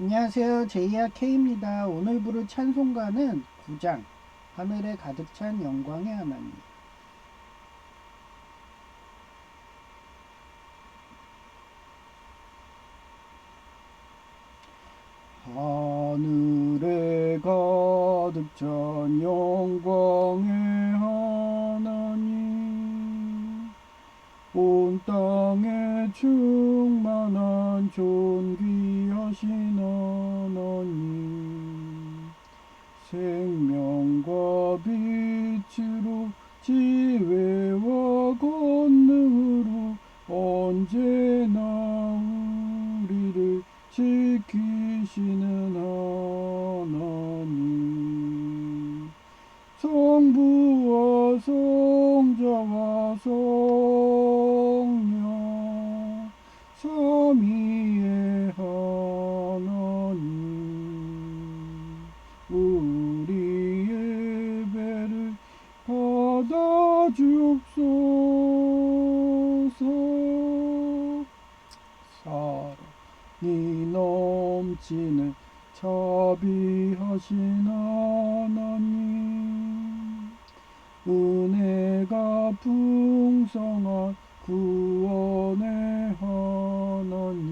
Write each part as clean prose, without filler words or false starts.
안녕하세요. 제이야 K입니다. 오늘 부를 찬송가는 9장 하늘에 가득 찬 영광의 하나님. 하늘에 가득 찬 영광의 하나님, 온 땅에 충만한 존귀하신 하나님, 생명과 빛으로 지혜와 권능으로 언제나 우리를 지키시는 하나님, 성부와 성자와 성령 삼위의 하나님, 우리 예배를 받아 주옵소서. 사랑이 넘치는 자비하신 하나님, 은혜가 풍성한 구원의 하나님,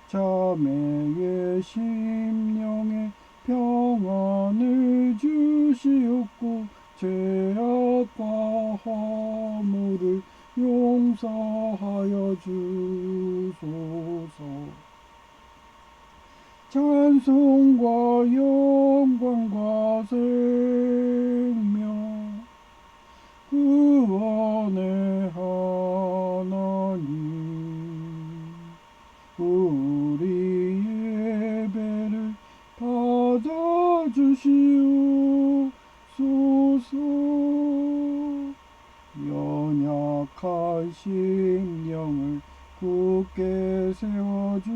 자매의 심령에 평안을 주시옵고 죄악과 허물을 용서하여 주소서. 찬송과 영광과 생명 구원의 하나님, 우리 예배를 받아주시옵소서. 연약한 심령을 굳게 세워주시고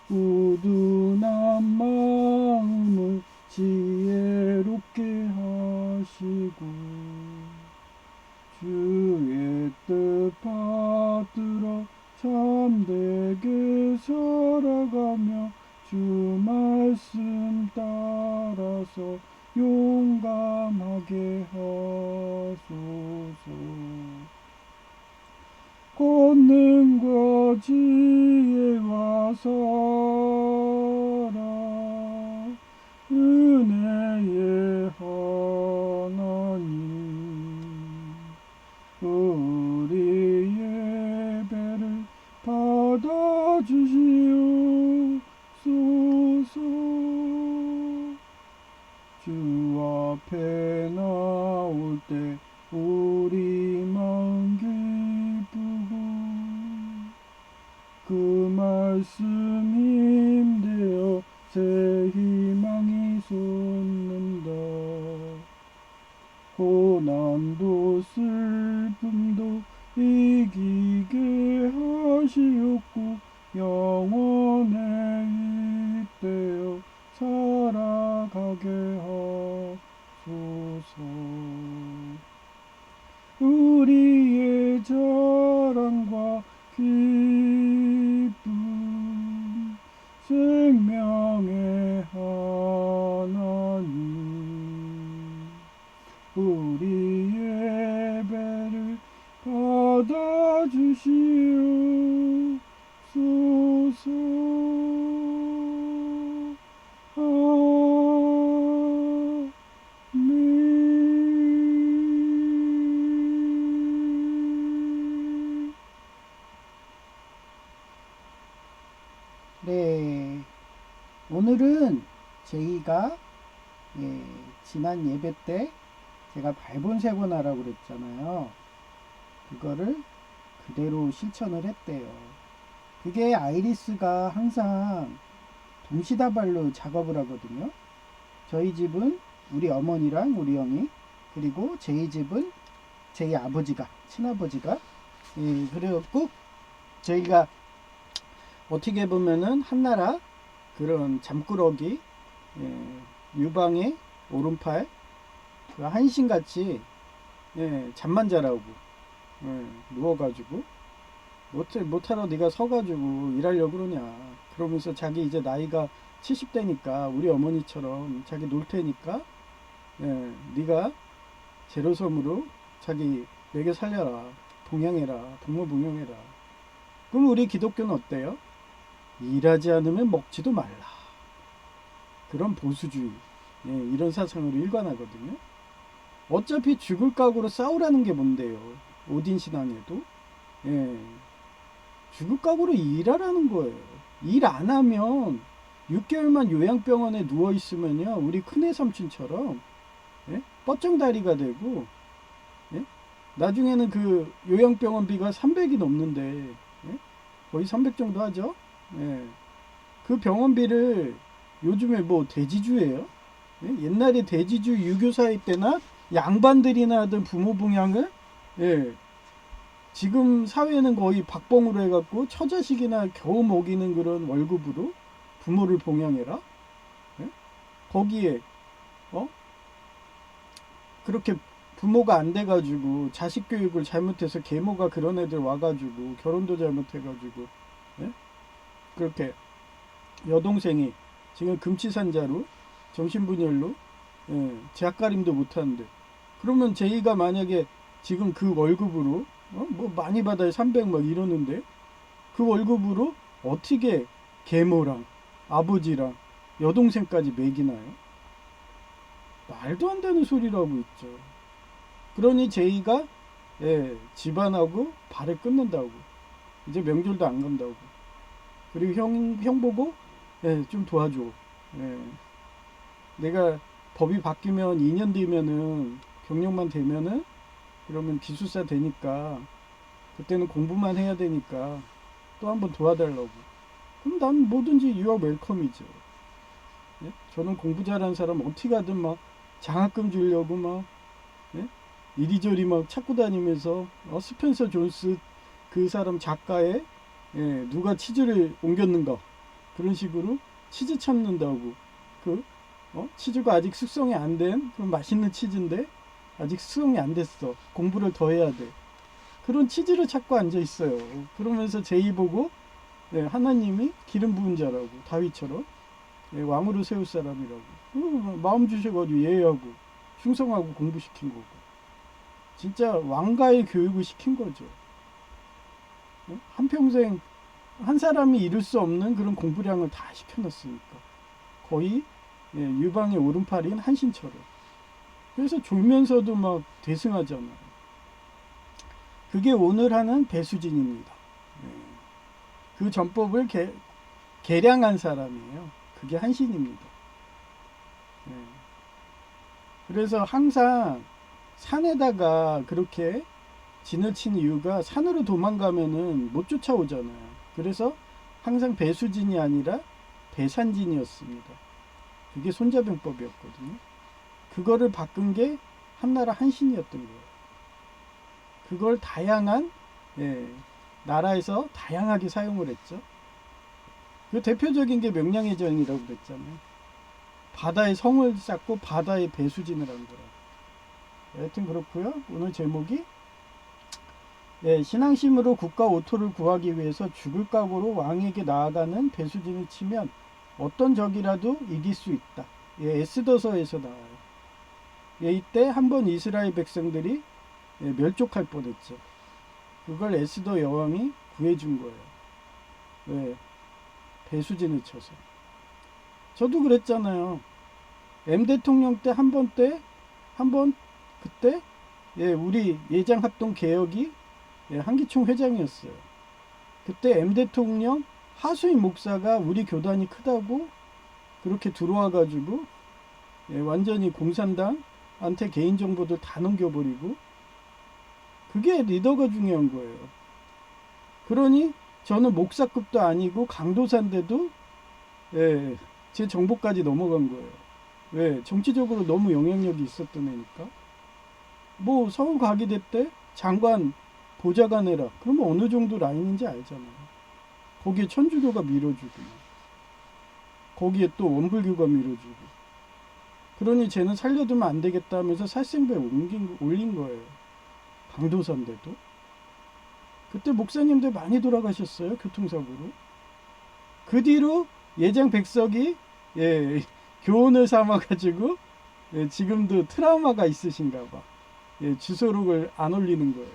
우둔한 마음을 지혜롭게 하시고 주의 뜻 받들어 참되게 살아가며 주 말씀 따라서 용감하게 하소서. 권능과 지혜와 사랑 은혜의 하나님, 우리 예배를 받아주시옵소서. 주 앞에 나올 때 우리 마음 기쁘고 그 말씀 힘되어 새 희망이 솟는다. 고난도 슬픔도 이기게 하시옵고 영원에 잇대어 살아가게 하소서. 우리의 자랑과 기쁨 생명의 하나님, 우리 예배를 받아주시옵소서. 네, 오늘은 제이가 지난 예배 때 제가 발본색원 하라고 그랬잖아요. 그거를 그대로 실천을 했대요. 그게 아이리스가 항상 동시다발로 작업을 하거든요. 저희 집은 우리 어머니랑 우리 형이, 그리고 제이 집은 제이 아버지가, 친아버지가, 그래갖고 저희가 어떻게 보면은 한나라 그런 잠꾸러기, 유방의 오른팔 그 한신같이 잠만 자라고 누워가지고 못하러 네가 서가지고 일하려고 그러냐. 그러면서 자기 이제 나이가 70대니까 우리 어머니처럼 자기 놀 테니까 네가 제로섬으로 자기 먹여 살려라. 봉양해라. 동무봉양해라. 그럼 우리 기독교는 어때요? 일하지 않으면 먹지도 말라. 그런 보수주의, 이런 사상으로 일관하거든요. 어차피 죽을 각오로 싸우라는 게 뭔데요? 오딘 신앙에도 죽을 각오로 일하라는 거예요. 일 안 하면 6개월만 요양병원에 누워 있으면요, 우리 큰애 삼촌처럼 뻗정다리가 되고 나중에는 그 요양병원비가 300이 넘는데 거의 300 정도 하죠. 그 병원비를 요즘에 뭐 대지주예요. 옛날에 대지주 유교사회 때나 양반들이나 하던 부모 봉양을 지금 사회는 거의 박봉으로 해갖고 처자식이나 겨우 먹이는 그런 월급으로 부모를 봉양해라. 거기에 그렇게 부모가 안 돼가지고 자식 교육을 잘못해서 계모가 그런 애들 와가지고 결혼도 잘못해가지고 그렇게 여동생이 지금 금치산자로 정신분열로 제약가림도 못하는데, 그러면 제이가 만약에 지금 그 월급으로 뭐 많이 받아야 300 막 이러는데 그 월급으로 어떻게 계모랑 아버지랑 여동생까지 먹이나요? 말도 안 되는 소리를 하고 있죠. 그러니 제이가 집안하고 발을 끊는다고, 이제 명절도 안 간다고, 그리고 형 보고 좀 도와줘. 내가 법이 바뀌면 2년 뒤면은 경력만 되면은 그러면 기술사 되니까 그때는 공부만 해야 되니까 또 한번 도와달라고. 그럼 난 뭐든지 유학 웰컴이죠. 저는 공부 잘하는 사람 어떻게 하든 막 장학금 주려고 막 이리저리 막 찾고 다니면서 스펜서 존스 그 사람 작가의 누가 치즈를 옮겼는가 그런 식으로 치즈 찾는다고. 그 치즈가 아직 숙성이 안 된 그런 맛있는 치즈인데 아직 숙성이 안 됐어. 공부를 더 해야 돼. 그런 치즈를 찾고 앉아 있어요. 그러면서 제이 보고 하나님이 기름 부은 자라고, 다윗처럼 왕으로 세울 사람이라고 마음 주셔가지고 예하고 충성하고 공부시킨 거고, 진짜 왕가의 교육을 시킨 거죠. 한평생 한 사람이 이룰 수 없는 그런 공부량을 다 시켜놨으니까 거의 유방의 오른팔인 한신처럼. 그래서 졸면서도 막 대승하잖아요. 그게 오늘 하는 배수진입니다. 그 전법을 개량한 사람이에요. 그게 한신입니다. 그래서 항상 산에다가 그렇게 진을 친 이유가 산으로 도망가면은 못 쫓아오잖아요. 그래서 항상 배수진이 아니라 배산진이었습니다. 그게 손자병법이었거든요. 그거를 바꾼 게 한나라 한신이었던 거예요. 그걸 다양한 나라에서 다양하게 사용을 했죠. 그 대표적인 게 명량해전이라고 그랬잖아요. 바다에 성을 쌓고 바다에 배수진을 한 거라. 하여튼 그렇고요. 오늘 제목이 신앙심으로 국가 오토를 구하기 위해서 죽을 각오로 왕에게 나아가는 배수진을 치면 어떤 적이라도 이길 수 있다. 에스더서에서 나와요. 이때 한번 이스라엘 백성들이 멸족할 뻔했죠. 그걸 에스더 여왕이 구해준 거예요. 왜? 배수진을 쳐서. 저도 그랬잖아요. M 대통령 때 한 번 그때 우리 예장합동 개혁이 한기총 회장이었어요. 그때 M 대통령 하수인 목사가 우리 교단이 크다고 그렇게 들어와 가지고 완전히 공산당한테 개인정보들 다 넘겨버리고, 그게 리더가 중요한 거예요. 그러니 저는 목사급도 아니고 강도사인데도 제 정보까지 넘어간 거예요. 왜? 정치적으로 너무 영향력이 있었던 애니까. 뭐 서울 가게 됐대 장관 보좌관 해라. 그러면 어느 정도 라인인지 알잖아요. 거기에 천주교가 밀어주고, 거기에 또 원불교가 밀어주고. 그러니 쟤는 살려두면 안 되겠다 하면서 살생부에 올린 거예요. 강도사인데도. 그때 목사님들 많이 돌아가셨어요. 교통사고로. 그 뒤로 예장 백석이 예, 교훈을 삼아가지고 예, 지금도 트라우마가 있으신가 봐. 예, 주소록을 안 올리는 거예요.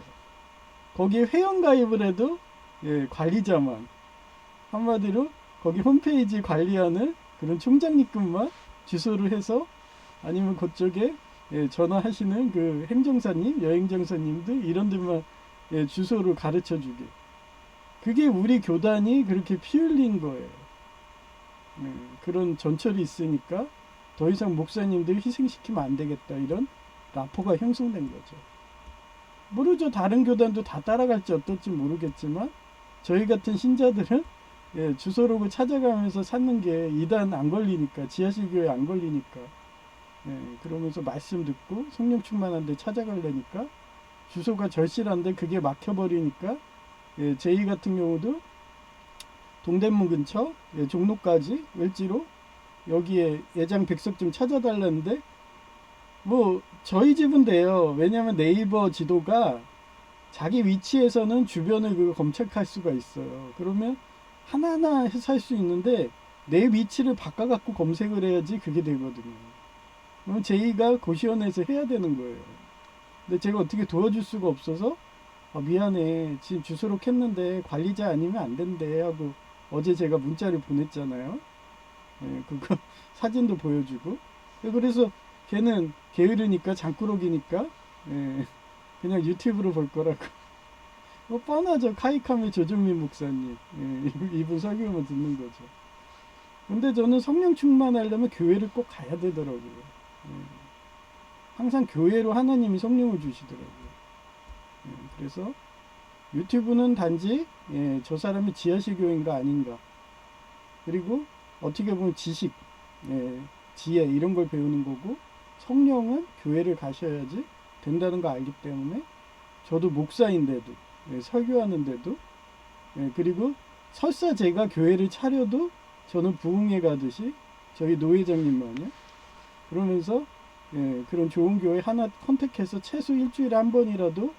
거기에 회원가입을 해도 예, 관리자만. 한마디로 거기 홈페이지 관리하는 그런 총장님급만 주소를 해서 아니면 그쪽에 예, 전화하시는 그 행정사님, 여행정사님들 이런 데만 예, 주소를 가르쳐 주게. 그게 우리 교단이 그렇게 피 흘린 거예요. 그런 전철이 있으니까 더 이상 목사님들 희생시키면 안 되겠다. 이런 라포가 형성된 거죠. 모르죠. 다른 교단도 다 따라갈지 어떨지 모르겠지만 저희 같은 신자들은 예, 주소록을 찾아가면서 찾는 게 이단 안 걸리니까 지하실 교회 안 걸리니까 예, 그러면서 말씀 듣고 성령 충만한데 찾아가려니까 주소가 절실한데 그게 막혀버리니까 예, 제이 같은 경우도 동대문 근처 예, 종로까지 을지로 여기에 예장 백석 좀 찾아달라는데 뭐 저희 집은 돼요. 왜냐하면 네이버 지도가 자기 위치에서는 주변을 그거 검색할 수가 있어요. 그러면 하나하나 해서 할 수 있는데 내 위치를 바꿔갖고 검색을 해야지 그게 되거든요. 그럼 제이가 고시원에서 해야 되는 거예요. 근데 제가 어떻게 도와줄 수가 없어서 미안해 지금 주소록 했는데 관리자 아니면 안 된대 하고 어제 제가 문자를 보냈잖아요. 예, 그거 사진도 보여주고 그래서 걔는 게으르니까 장꾸러기니까 예, 그냥 유튜브로 볼 거라고 뻔하죠. 카이카메 조정민 목사님 예, 이분 설교만 듣는 거죠. 근데 저는 성령 충만하려면 교회를 꼭 가야 되더라고요. 예, 항상 교회로 하나님이 성령을 주시더라고요. 예, 그래서 유튜브는 단지 예, 저 사람이 지하실 교인가 아닌가 그리고 어떻게 보면 지식 예, 지혜 이런 걸 배우는 거고 성령은 교회를 가셔야지 된다는 거 알기 때문에 저도 목사인데도 예, 설교하는데도 예, 그리고 설사 제가 교회를 차려도 저는 부흥회 가듯이 저희 노회장님만요 그러면서 예, 그런 좋은 교회 하나 컨택해서 최소 일주일에 한 번이라도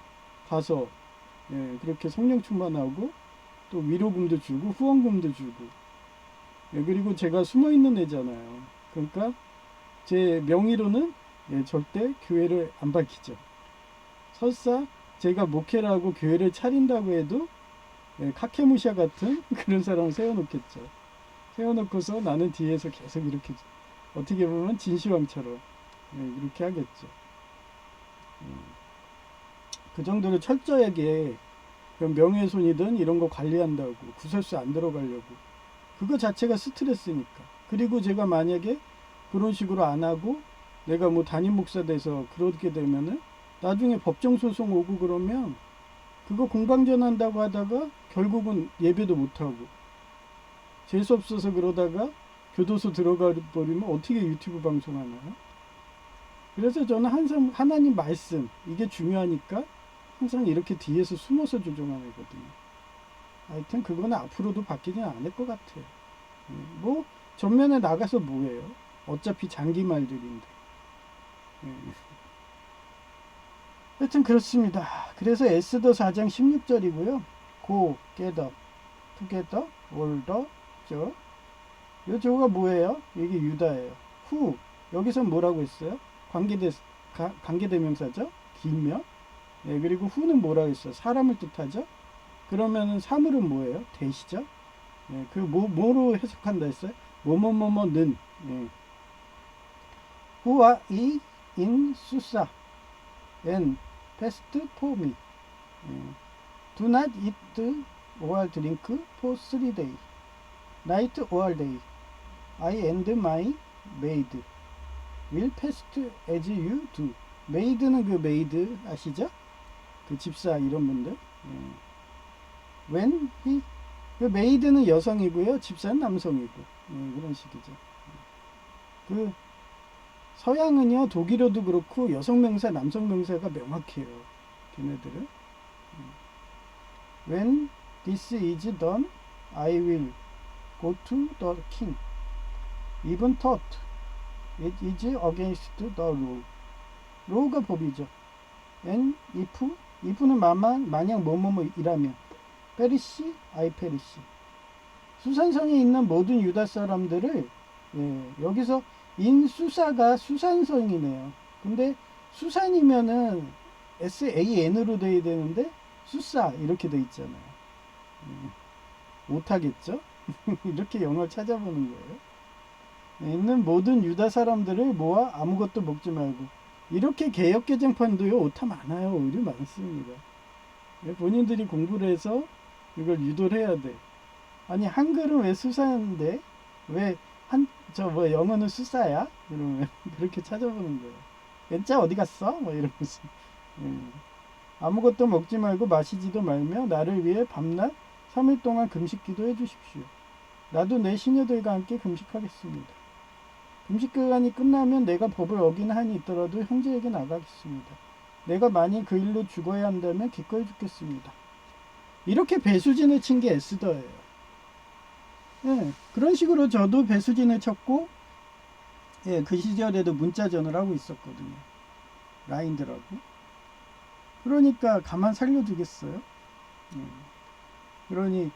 가서 예, 그렇게 성령 충만하고 또 위로금도 주고 후원금도 주고 예, 그리고 제가 숨어있는 애잖아요. 그러니까 제 명의로는 예, 절대 교회를 안 밝히죠. 설사 제가 목회라고 교회를 차린다고 해도 예, 카케무샤 같은 그런 사람을 세워놓겠죠. 세워놓고서 나는 뒤에서 계속 이렇게 어떻게 보면 진시황처럼 예, 이렇게 하겠죠. 그 정도로 철저하게 명예훼손이든 이런 거 관리한다고 구설수 안 들어가려고 그거 자체가 스트레스니까. 그리고 제가 만약에 그런 식으로 안 하고 내가 뭐 담임 목사 돼서 그렇게 되면은 나중에 법정 소송 오고 그러면 그거 공방전한다고 하다가 결국은 예배도 못 하고 재수 없어서 그러다가 교도소 들어가 버리면 어떻게 유튜브 방송하나요? 그래서 저는 항상 하나님 말씀 이게 중요하니까 항상 이렇게 뒤에서 숨어서 조종하는 거거든요. 하여튼 그거는 앞으로도 바뀌진 않을 것 같아요. 뭐 전면에 나가서 뭐해요? 어차피 장기말들인데. 하여튼 그렇습니다. 그래서 에스더 4장 16절이고요. Go, get up, together, all the 죠. 이 조가 뭐예요? 이게 유다예요. Who 여기서 뭐라고 했어요? 관계대명사죠. 길면. 예, 그리고 who는 뭐라고 했어요? 사람을 뜻하죠. 그러면은 사물은 뭐예요? 대시죠. 예, 그 뭐로 해석한다 했어요? 뭐뭐뭐뭐는 예. Who are ye in Susa and fast for me. 예. Do not eat or drink for 3 days, night or day. I and my maid will fast as you do. maid는 그 maid 아시죠? 그 집사 이런 분들. 예. When he 그 maid는 여성이고요, 집사는 남성이고 그런 식이죠. 그 서양은요 독일어도 그렇고 여성 명사, 남성 명사가 명확해요. 걔네들은. When this is done, I will go to the king. Even thought it is against the law. law가 법이죠. And if는 만약 뭐뭐뭐이라면 페리시, 아이페리시. 수산성에 있는 모든 유다 사람들을 여기서 인수사가 수산성이네요. 근데 수산이면은 SAN으로 돼야 되는데 수사 이렇게 돼 있잖아요. 못하겠죠? 이렇게 영어를 찾아보는 거예요. 있는 모든 유다 사람들을 모아 아무것도 먹지 말고. 이렇게 개역개정판도요 오타 많아요. 오히려 많습니다. 본인들이 공부를 해서 이걸 유도를 해야 돼. 아니 한글은 왜 수사인데 왜 영어는 수사야? 이러면 그렇게 찾아보는 거예요. 연자 어디 갔어? 뭐 이러면서. 아무것도 먹지 말고 마시지도 말며 나를 위해 밤낮 3일 동안 금식 기도해 주십시오. 나도 내 시녀들과 함께 금식하겠습니다. 금식 기간이 끝나면 내가 법을 어기는 한이 있더라도 형제에게 나가겠습니다. 내가 만일 그 일로 죽어야 한다면 기꺼이 죽겠습니다. 이렇게 배수진을 친 게 에스더예요. 그런 식으로 저도 배수진을 쳤고, 그 시절에도 문자전을 하고 있었거든요. 라인들하고. 그러니까 가만 살려두겠어요. 그러니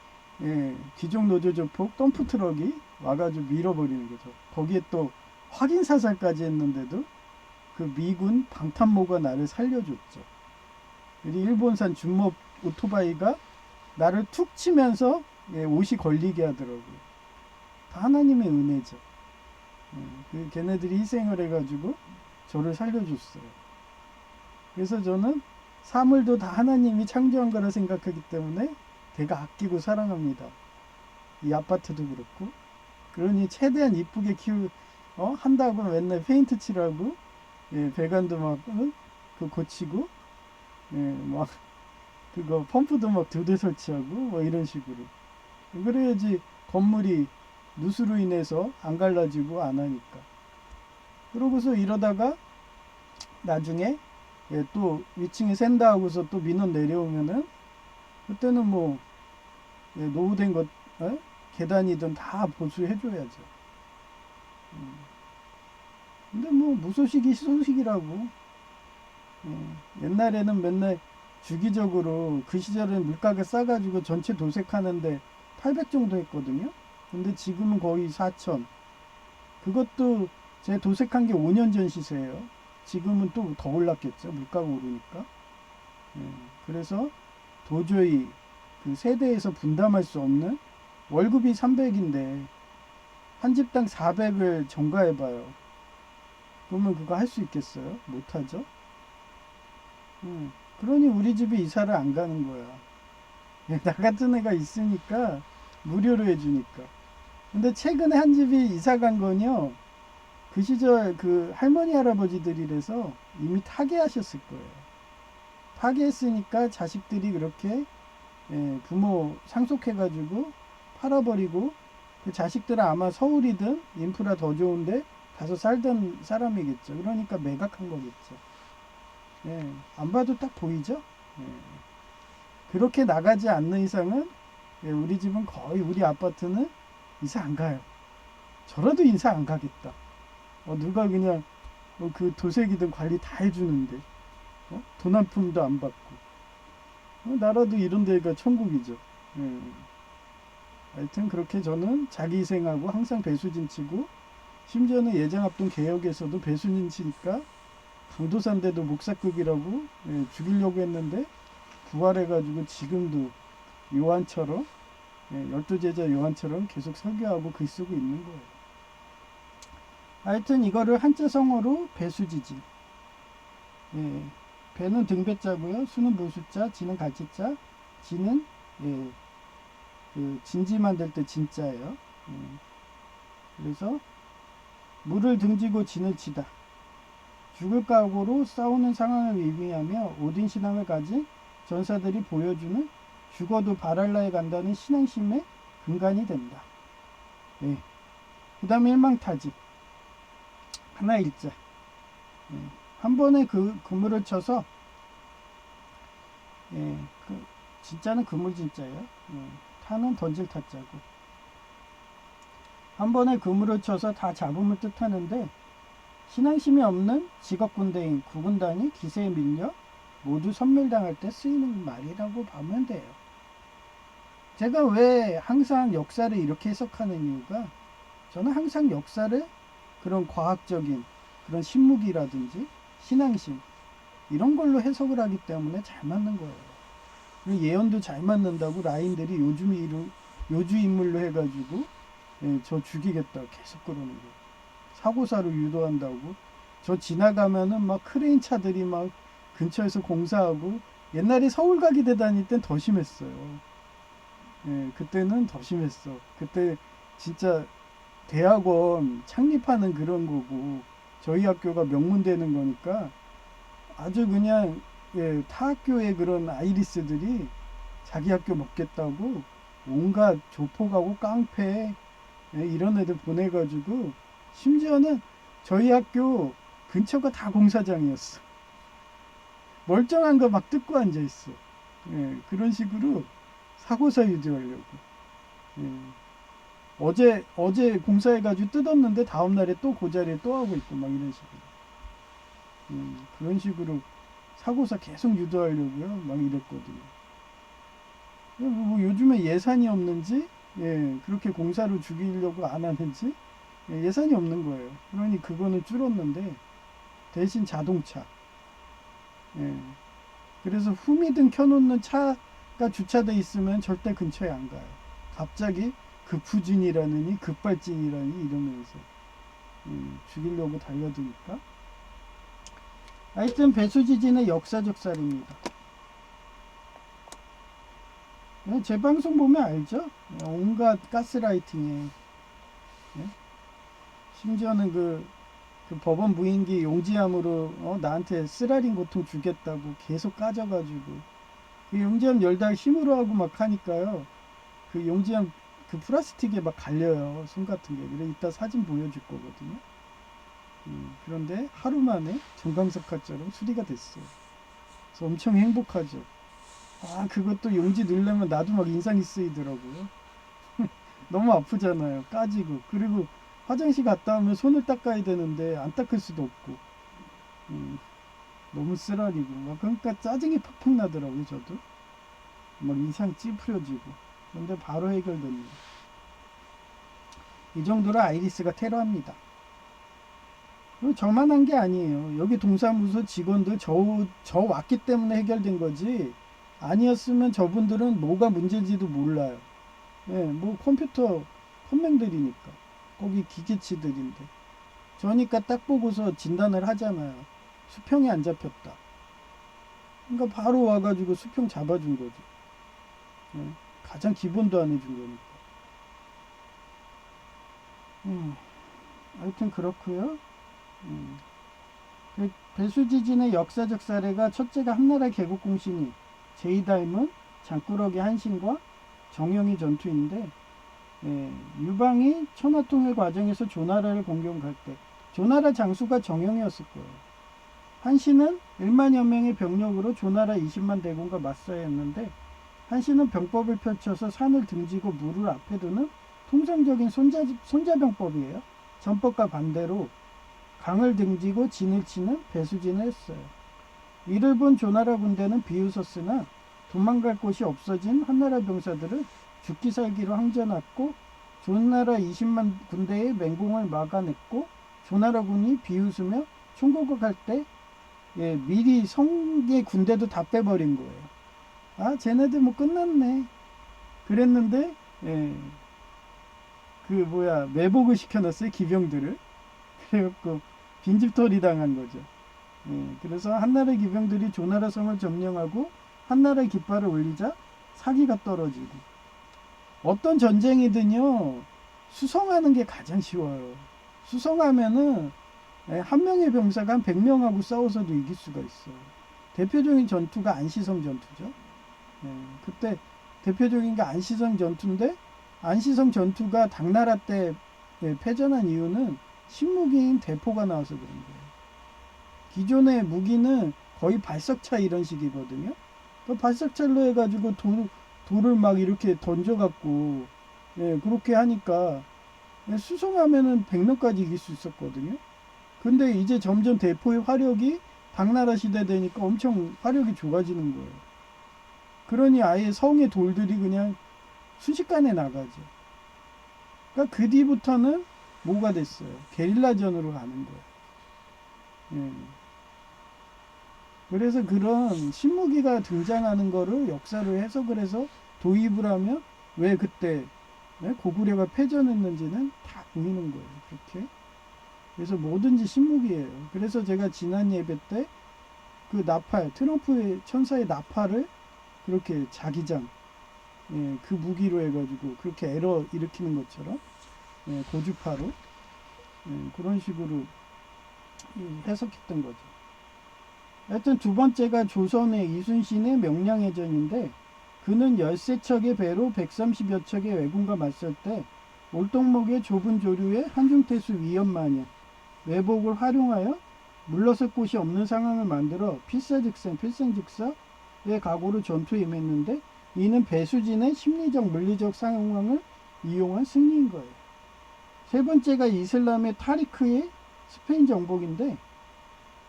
귀족 노조 조폭 덤프트럭이 와가지고 밀어버리는 거죠. 거기에 또 확인 사살까지 했는데도 그 미군 방탄모가 나를 살려줬죠. 일본산 준모 오토바이가 나를 툭 치면서 옷이 걸리게 하더라고요. 다 하나님의 은혜죠. 걔네들이 희생을 해가지고 저를 살려줬어요. 그래서 저는 사물도 다 하나님이 창조한 거라 생각하기 때문에 되게 아끼고 사랑합니다. 이 아파트도 그렇고. 그러니 최대한 이쁘게 한다고 맨날 페인트 칠하고, 배관도 막, 고치고, 막, 그거 펌프도 막 2대 설치하고, 뭐 이런 식으로. 그래야지 건물이 누수로 인해서 안 갈라지고 안 하니까. 그러고서 이러다가 나중에 또 위층에 샌다 하고서 또 민원 내려오면은 그때는 뭐 노후된 것 계단이든 다 보수해줘야죠. 근데 뭐 무소식이 소식이라고. 옛날에는 맨날 주기적으로 그 시절에 물가가 싸가지고 전체 도색하는데 800 정도 했거든요. 근데 지금은 거의 4,000. 그것도 제 도색한 게 5년 전 시세예요. 지금은 또 더 올랐겠죠. 물가가 오르니까. 그래서 도저히 그 세대에서 분담할 수 없는 월급이 300인데 한 집당 400을 전가해봐요. 그러면 그거 할 수 있겠어요? 못하죠. 그러니 우리 집에 이사를 안 가는 거야. 나 같은 애가 있으니까 무료로 해주니까. 근데 최근에 한 집이 이사 간 건요. 그 시절 그 할머니 할아버지들이라서 이미 타계하셨을 거예요. 타계했으니까 자식들이 그렇게 부모 상속해가지고 팔아버리고 그 자식들은 아마 서울이든 인프라 더 좋은데 가서 살던 사람이겠죠. 그러니까 매각한 거겠죠. 안 봐도 딱 보이죠? 그렇게 나가지 않는 이상은 우리 집은 거의 우리 아파트는 이사 안 가요. 저라도 이사 안 가겠다. 누가 그냥 그 도색이든 관리 다 해주는데 돈 한 푼도 안 받고 나라도 이런 데가 천국이죠. 하여튼 그렇게 저는 자기희생하고 항상 배수진 치고 심지어는 예정합동 개혁에서도 배수진 치니까 강도산대도 목사급이라고 죽이려고 했는데 부활해가지고 지금도 요한처럼 12제자 요한처럼 계속 설교하고 글 쓰고 있는 거예요. 하여튼 이거를 한자 성어로 배수지지. 배는 등배자고요. 수는 무수자, 지는 갈치자, 지는 그 진지 만들 때 진짜예요. 그래서 물을 등지고 진을 치다. 죽을 각오로 싸우는 상황을 의미하며 오딘 신앙을 가진 전사들이 보여주는 죽어도 바랄라에 간다는 신앙심의 근간이 된다. 그 다음에 일망타집. 하나 일자. 한 번에 그물을 쳐서 진짜는 그물 진짜예요. 타는 던질 타자고. 한 번에 그물을 쳐서 다 잡음을 뜻하는데 신앙심이 없는 직업군대인 구군단이 기세에 밀려 모두 섬멸당할 때 쓰이는 말이라고 보면 돼요. 제가 왜 항상 역사를 이렇게 해석하는 이유가, 저는 항상 역사를 그런 과학적인 그런 신무기라든지 신앙심 이런 걸로 해석을 하기 때문에 잘 맞는 거예요. 그리고 예언도 잘 맞는다고 라인들이 요주 인물로 해가지고 저 죽이겠다 계속 그러는 거예요. 사고사로 유도한다고. 저 지나가면은 막 크레인 차들이 막 근처에서 공사하고, 옛날에 서울가기대 다닐 땐 더 심했어요. 그때는 더 심했어. 그때 진짜 대학원 창립하는 그런 거고, 저희 학교가 명문되는 거니까 아주 그냥 타 학교의 그런 아이리스들이 자기 학교 먹겠다고 온갖 조폭하고 깡패 이런 애들 보내가지고, 심지어는 저희 학교 근처가 다 공사장이었어. 멀쩡한 거 막 뜯고 앉아있어. 그런 식으로 사고사 유도하려고. 어제 공사해가지고 뜯었는데 다음날에 또 그 자리에 또 하고 있고 막 이런 식으로. 그런 식으로 사고사 계속 유도하려고요. 막 이랬거든요. 뭐 요즘에 예산이 없는지, 그렇게 공사로 죽이려고 안 하는지, 예산이 없는 거예요. 그러니 그거는 줄었는데, 대신 자동차. 그래서 후미등 켜놓는 차가 주차돼 있으면 절대 근처에 안 가요. 갑자기 급후진이라느니 급발진이라니 이러면서 죽이려고 달려드니까. 하여튼 배수지진의 역사적 살입니다. 제 방송 보면 알죠? 온갖 가스라이팅에, 심지어는 그 법원 부인기 용지암으로 나한테 쓰라린 고통 주겠다고 계속 까져가지고, 그 용지암 열다 힘으로 하고 막 하니까요, 그 용지암 그 플라스틱에 막 갈려요, 손 같은 게. 그래 이따 사진 보여줄 거거든요. 그런데 하루 만에 정강석화처럼 수리가 됐어요. 그래서 엄청 행복하죠. 그것도 용지 넣으려면 나도 막 인상이 쓰이더라고요. 너무 아프잖아요, 까지고. 그리고 화장실 갔다 오면 손을 닦아야 되는데 안 닦을 수도 없고, 너무 쓰라리고 막, 그러니까 짜증이 팍팍 나더라고요. 저도 막 인상 찌푸려지고. 그런데 바로 해결됩니다. 이 정도로 아이리스가 테러합니다. 그리고 저만 한 게 아니에요. 여기 동사무소 직원들 저 왔기 때문에 해결된 거지, 아니었으면 저분들은 뭐가 문제인지도 몰라요. 뭐 컴퓨터 컴맹들이니까, 거기 기계치들인데. 저니까 딱 보고서 진단을 하잖아요. 수평이 안 잡혔다. 그러니까 바로 와가지고 수평 잡아준 거죠. 가장 기본도 안 해준 거니까. 하여튼 그렇고요. 배수지진의 역사적 사례가, 첫째가 한나라 개국공신이 제이닮은 장꾸러기 한신과 정영이 전투인데, 유방이 천하통일 과정에서 조나라를 공격할 때 조나라 장수가 정영이었을 거예요. 한신은 1만여 명의 병력으로 조나라 20만 대군과 맞서야 했는데, 한신은 병법을 펼쳐서 산을 등지고 물을 앞에 두는 통상적인 손자병법이에요. 전법과 반대로 강을 등지고 진을 치는 배수진을 했어요. 이를 본 조나라 군대는 비웃었으나 도망갈 곳이 없어진 한나라 병사들은 죽기 살기로 항전했고, 조나라 20만 군대의 맹공을 막아냈고, 조나라군이 비웃으며 총공격할 때 미리 성의 군대도 다 빼버린 거예요. 쟤네들 뭐 끝났네 그랬는데, 매복을 시켜놨어요, 기병들을. 그래갖고 빈집털이 당한 거죠. 그래서 한나라 기병들이 조나라 성을 점령하고 한나라 깃발을 올리자 사기가 떨어지고. 어떤 전쟁이든요, 수성하는 게 가장 쉬워요. 수성하면은 한 명의 병사가 한 100명하고 싸워서도 이길 수가 있어요. 대표적인 전투가 안시성 전투죠. 그때 대표적인 게 안시성 전투인데, 안시성 전투가 당나라 때 패전한 이유는 신무기인 대포가 나와서 그런 거예요. 기존의 무기는 거의 발석차 이런 식이거든요. 그 발석차로 해가지고 돌을 막 이렇게 던져갖고, 그렇게 하니까 수송하면은 100명까지 이길 수 있었거든요. 근데 이제 점점 대포의 화력이 당나라 시대 되니까 엄청 화력이 좋아지는 거예요. 그러니 아예 성의 돌들이 그냥 순식간에 나가죠. 그러니까 그 뒤부터는 뭐가 됐어요? 게릴라전으로 가는 거예요. 예. 그래서 그런 신무기가 등장하는 거를 역사를 해석을 해서 도입을 하면 왜 그때 고구려가 패전했는지는 다 보이는 거예요. 그렇게. 그래서 뭐든지 신무기예요. 그래서 제가 지난 예배 때 그 나팔, 트럼프의 천사의 나팔을 그렇게 자기장, 예, 그 무기로 해가지고 그렇게 에러 일으키는 것처럼, 예, 고주파로, 예, 그런 식으로 해석했던 거죠. 하여튼 두 번째가 조선의 이순신의 명량해전인데, 그는 13척의 배로 130여 척의 왜군과 맞설 때 올동목의 좁은 조류에 한중태수 위협마냥 외복을 활용하여 물러설 곳이 없는 상황을 만들어 필생즉사의 각오로 전투에 임했는데, 이는 배수진의 심리적 물리적 상황을 이용한 승리인 거예요. 세 번째가 이슬람의 타리크의 스페인 정복인데,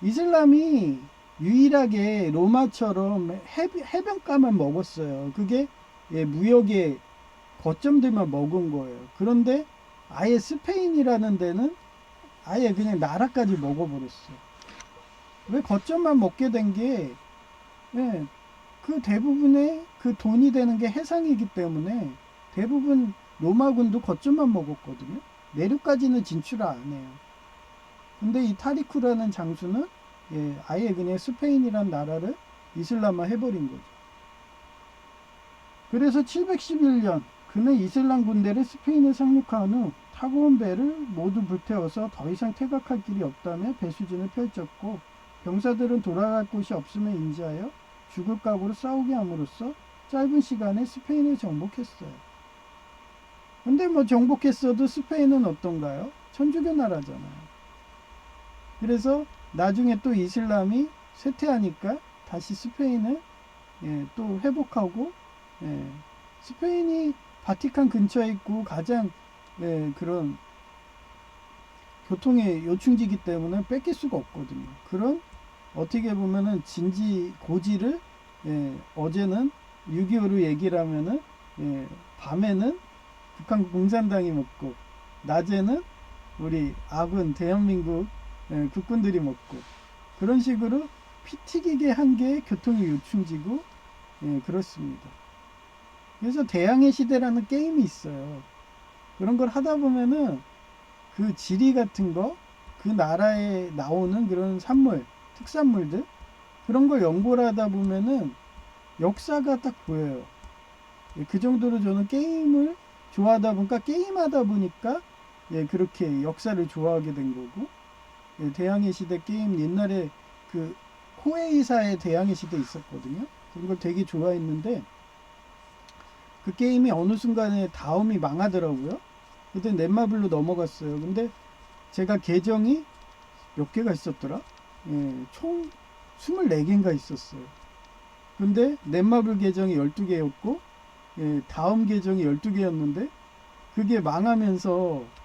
이슬람이 유일하게 로마처럼 해변가만 먹었어요. 그게 무역의 거점들만 먹은 거예요. 그런데 아예 스페인이라는 데는 아예 그냥 나라까지 먹어버렸어요. 왜 거점만 먹게 된 게, 그 대부분의 그 돈이 되는 게 해상이기 때문에 대부분 로마군도 거점만 먹었거든요. 내륙까지는 진출을 안 해요. 근데 이 타리쿠라는 장수는 아예 그냥 스페인이란 나라를 이슬람화 해버린 거죠. 그래서 711년 그는 이슬람 군대를 스페인에 상륙한 후 타고 온 배를 모두 불태워서 더 이상 퇴각할 길이 없다며 배수진을 펼쳤고, 병사들은 돌아갈 곳이 없음을 인지하여 죽을 각오로 싸우게 함으로써 짧은 시간에 스페인을 정복했어요. 근데 뭐 정복했어도 스페인은 어떤가요? 천주교 나라잖아요. 그래서 나중에 또 이슬람이 쇠퇴하니까 다시 스페인을 또 회복하고, 스페인이 바티칸 근처에 있고 가장 그런 교통의 요충지기 때문에 뺏길 수가 없거든요. 그런 어떻게 보면은 진지 고지를 어제는 6.25로 얘기를 하면은 밤에는 북한 공산당이 먹고 낮에는 우리 아군 대한민국 국군들이 먹고, 그런 식으로 피 튀기게 한 게 교통의 요충지고, 그렇습니다. 그래서 대항해 시대라는 게임이 있어요. 그런 걸 하다 보면은 그 지리 같은 거, 그 나라에 나오는 그런 산물, 특산물들, 그런 걸 연구를 하다 보면은 역사가 딱 보여요. 그 정도로 저는 게임을 좋아하다 보니까, 게임하다 보니까 그렇게 역사를 좋아하게 된 거고, 대항해 시대 게임 옛날에 그 코에이사의 대항해 시대 있었거든요. 그런 걸 되게 좋아했는데 그 게임이 어느 순간에 다음이 망하더라고요. 그때 넷마블로 넘어갔어요. 근데 제가 계정이 몇 개가 있었더라? 총 24개인가 있었어요. 근데 넷마블 계정이 12개였고 다음 계정이 12개였는데 그게 망하면서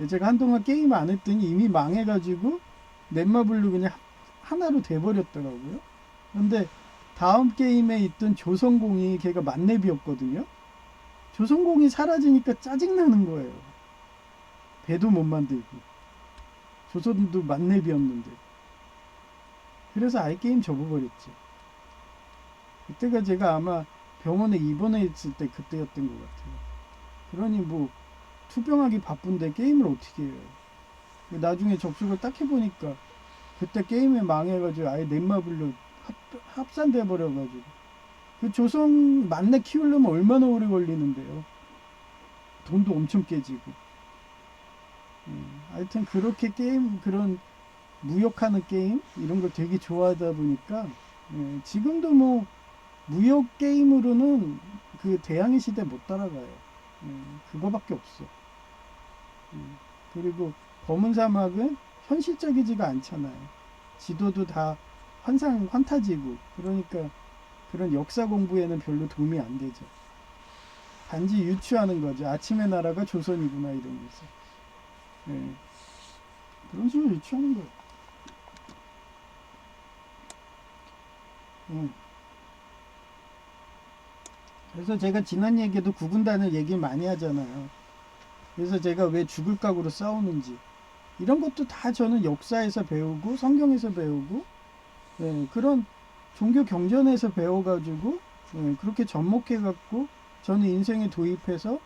제가 한동안 게임 안 했더니 이미 망해가지고 넷마블로 그냥 하나로 돼버렸더라고요. 근데 다음 게임에 있던 조선공이 걔가 만렙이었거든요. 조선공이 사라지니까 짜증나는 거예요. 배도 못 만들고. 조선도 만렙이었는데. 그래서 아예 게임 접어버렸지. 그때가 제가 아마 병원에 입원했을 때 그때였던 것 같아요. 그러니 뭐 투병하기 바쁜데 게임을 어떻게 해요. 나중에 접속을 딱 해보니까 그때 게임에 망해가지고 아예 넷마블로 합산돼 버려가지고, 그 조선 만렙 키우려면 얼마나 오래 걸리는데요. 돈도 엄청 깨지고. 하여튼 그렇게 게임, 그런 무역하는 게임 이런 걸 되게 좋아하다 보니까 지금도 뭐 무역 게임으로는 그 대항해 시대 못 따라가요. 그거밖에 없어. 그리고 검은 사막은 현실적이지가 않잖아요. 지도도 다 환타지고, 그러니까 그런 역사 공부에는 별로 도움이 안 되죠. 단지 유추하는 거죠. 아침의 나라가 조선이구나 이러면서. 그런 식으로 유추하는 거예요. 그래서 제가 지난 얘기에도 구군단을 얘기 많이 하잖아요. 그래서 제가 왜 죽을 각오로 싸우는지 이런 것도 다 저는 역사에서 배우고 성경에서 배우고 예, 그런 종교 경전에서 배워가지고 예, 그렇게 접목해갖고 저는 인생에 도입해서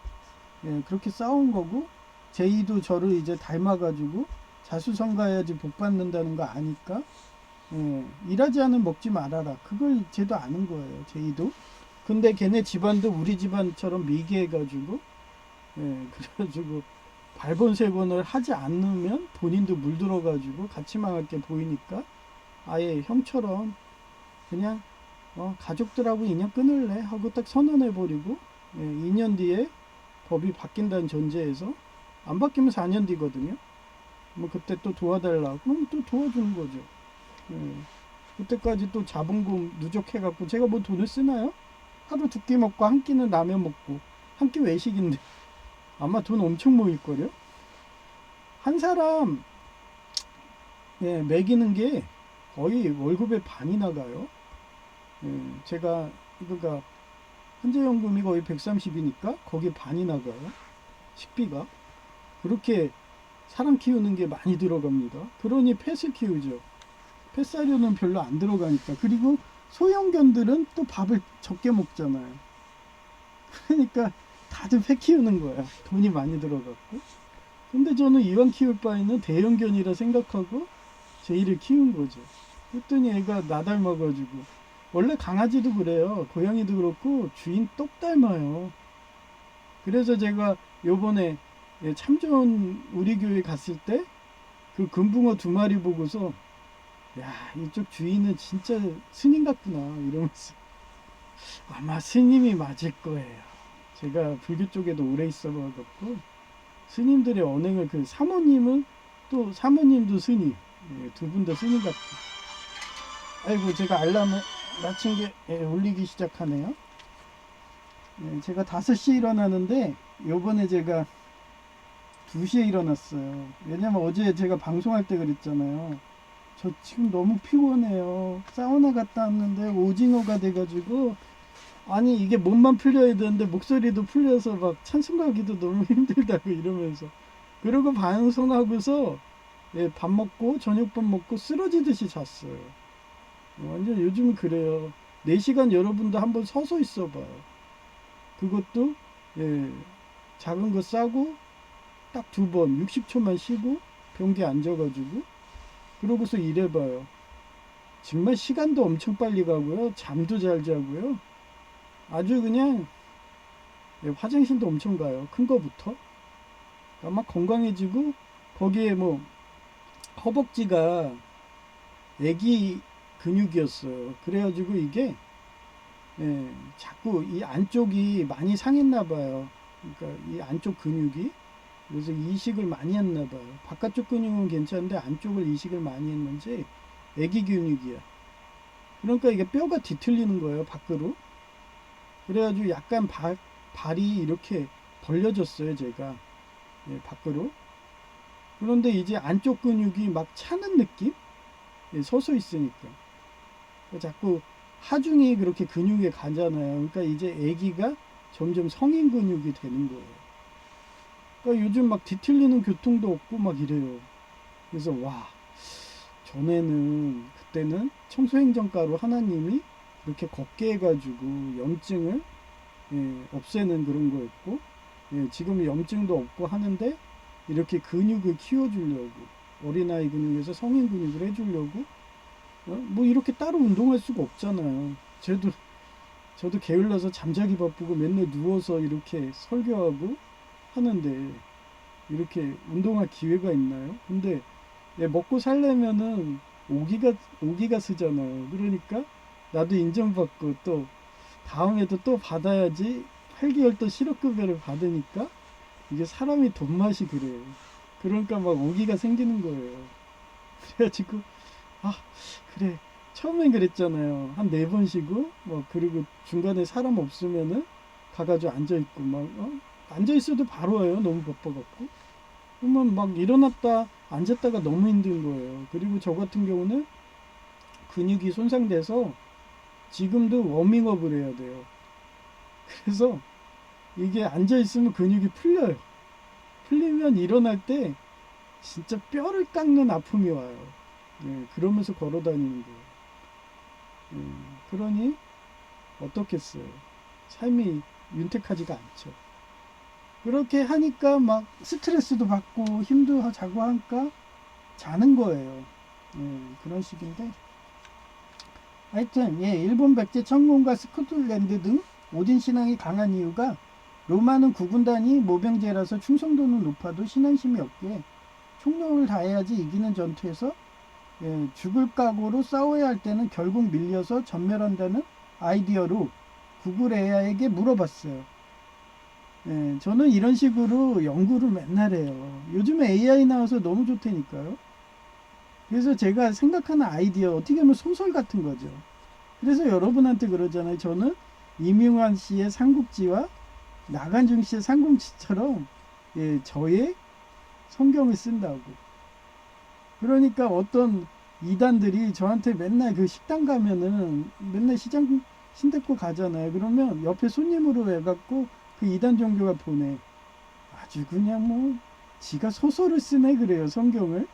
예, 그렇게 싸운 거고 제이도 저를 이제 닮아가지고 자수성가해야지 복 받는다는 거 아니까 예, 일하지 않으면 먹지 말아라. 그걸 쟤도 아는 거예요. 제이도. 근데 걔네 집안도 우리 집안처럼 미개해가지고 예, 그래가지고 발본 세번을 하지 않으면 본인도 물들어가지고 같이 망할 게 보이니까 아예 형처럼 그냥 가족들하고 인연 끊을래 하고 딱 선언해버리고 예, 2년 뒤에 법이 바뀐다는 전제에서 안 바뀌면 4년 뒤거든요. 뭐 그때 또 도와달라고 그럼 또 도와주는 거죠. 예, 그때까지 또 자본금 누적해갖고 제가 뭐 돈을 쓰나요? 하루 두 끼 먹고 한 끼는 라면 먹고 한 끼 외식인데 아마 돈 엄청 모일걸요? 한 사람 예, 먹이는 게 거의 월급의 반이 나가요. 예, 제가 그러니까 현재연금이 거의 130이니까 거기에 반이 나가요. 식비가. 그렇게 사람 키우는 게 많이 들어갑니다. 그러니 펫을 키우죠. 펫사료는 별로 안 들어가니까. 그리고 소형견들은 또 밥을 적게 먹잖아요. 그러니까 다들 펫 키우는 거야. 돈이 많이 들어갔고. 근데 저는 이왕 키울 바에는 대형견이라 생각하고 제이를 키운 거죠. 그랬더니 애가 나 닮아가지고. 원래 강아지도 그래요. 고양이도 그렇고 주인 똑 닮아요. 그래서 제가 요번에 참좋은 우리 교회 갔을 때 그 금붕어 2마리 보고서 야 이쪽 주인은 진짜 스님 같구나 이러면서 아마 스님이 맞을 거예요. 제가 불교 쪽에도 오래 있어봐갖고 스님들의 언행을 그 사모님은 또 사모님도 스님 예, 두 분 다 스님 같아. 아이고 제가 알람을 마친 게 울리기 시작하네요. 예, 제가 5시에 일어나는데 요번에 제가 2시에 일어났어요. 왜냐면 어제 제가 방송할 때 그랬잖아요. 저 지금 너무 피곤해요. 사우나 갔다 왔는데 오징어가 돼가지고 아니 이게 몸만 풀려야 되는데 목소리도 풀려서 막 찬송가기도 너무 힘들다고 이러면서 그러고 방송하고서 예, 밥 먹고 저녁밥 먹고 쓰러지듯이 잤어요. 완전 요즘은 그래요. 4시간 여러분도 한번 서서 있어 봐요. 그것도 예, 작은 거 싸고 딱 2번 60초만 쉬고 변기에 앉아가지고 그러고서 일해봐요. 정말 시간도 엄청 빨리 가고요. 잠도 잘 자고요. 아주 그냥 예, 화장실도 엄청 가요. 큰 거부터. 막 건강해지고 거기에 뭐 허벅지가 애기 근육이었어요. 그래가지고 이게 예, 자꾸 이 안쪽이 많이 상했나 봐요. 그러니까 이 안쪽 근육이 그래서 이식을 많이 했나 봐요. 바깥쪽 근육은 괜찮은데 안쪽을 이식을 많이 했는지 애기 근육이야. 그러니까 이게 뼈가 뒤틀리는 거예요, 밖으로. 그래가지고 약간 발이 이렇게 벌려졌어요, 제가. 예, 밖으로. 그런데 이제 안쪽 근육이 막 차는 느낌? 예, 서서 있으니까. 자꾸 하중이 그렇게 근육에 가잖아요. 그러니까 이제 애기가 점점 성인 근육이 되는 거예요. 그러니까 요즘 막 뒤틀리는 교통도 없고 막 이래요. 그래서 와, 전에는 그때는 청소행정가로 하나님이 그렇게 걷게 해가지고 염증을 예, 없애는 그런 거였고 예, 지금은 염증도 없고 하는데 이렇게 근육을 키워주려고 어린아이 근육에서 성인 근육을 해주려고 뭐 이렇게 따로 운동할 수가 없잖아요. 저도 게을러서 잠자기 바쁘고 맨날 누워서 이렇게 설교하고 하는데 이렇게 운동할 기회가 있나요? 근데 예, 먹고 살려면은 오기가 쓰잖아요. 그러니까 나도 인정받고 또 다음에도 또 받아야지 8개월 또 실업급여를 받으니까 이게 사람이 돈 맛이 그래요. 그러니까 막 오기가 생기는 거예요. 그래가지고 아 그래 처음엔 그랬잖아요. 한 4번 쉬고 뭐 그리고 중간에 사람 없으면은 가가지고 앉아있고 막 앉아있어도 바로 와요. 너무 바빠갖고 그러면 막 일어났다 앉았다가 너무 힘든 거예요. 그리고 저 같은 경우는 근육이 손상돼서 지금도 워밍업을 해야 돼요. 그래서 이게 앉아있으면 근육이 풀려요. 풀리면 일어날 때 진짜 뼈를 깎는 아픔이 와요. 예, 그러면서 걸어 다니는 거예요. 예, 그러니 어떻겠어요. 삶이 윤택하지가 않죠. 그렇게 하니까 막 스트레스도 받고 힘도 자고 하니까 자는 거예요. 예, 그런 식인데 하여튼 일본 백제 천군과 스코틀랜드 등 오딘 신앙이 강한 이유가 로마는 구군단이 모병제라서 충성도는 높아도 신앙심이 없기에 총력을 다해야지 이기는 전투에서 죽을 각오로 싸워야 할 때는 결국 밀려서 전멸한다는 아이디어로 구글 AI에게 물어봤어요. 저는 이런 식으로 연구를 맨날 해요. 요즘에 AI 나와서 너무 좋다니까요. 그래서 제가 생각하는 아이디어 어떻게 보면 소설 같은 거죠. 그래서 여러분한테 그러잖아요. 저는 이명환 씨의 삼국지와 나간중 씨의 삼국지처럼 저의 성경을 쓴다고. 그러니까 어떤 이단들이 저한테 맨날 그 식당 가면은 맨날 시장 신대고 가잖아요. 그러면 옆에 손님으로 해갖고 그 이단 종교가 보내. 아주 그냥 뭐 지가 소설을 쓰네 그래요. 성경을.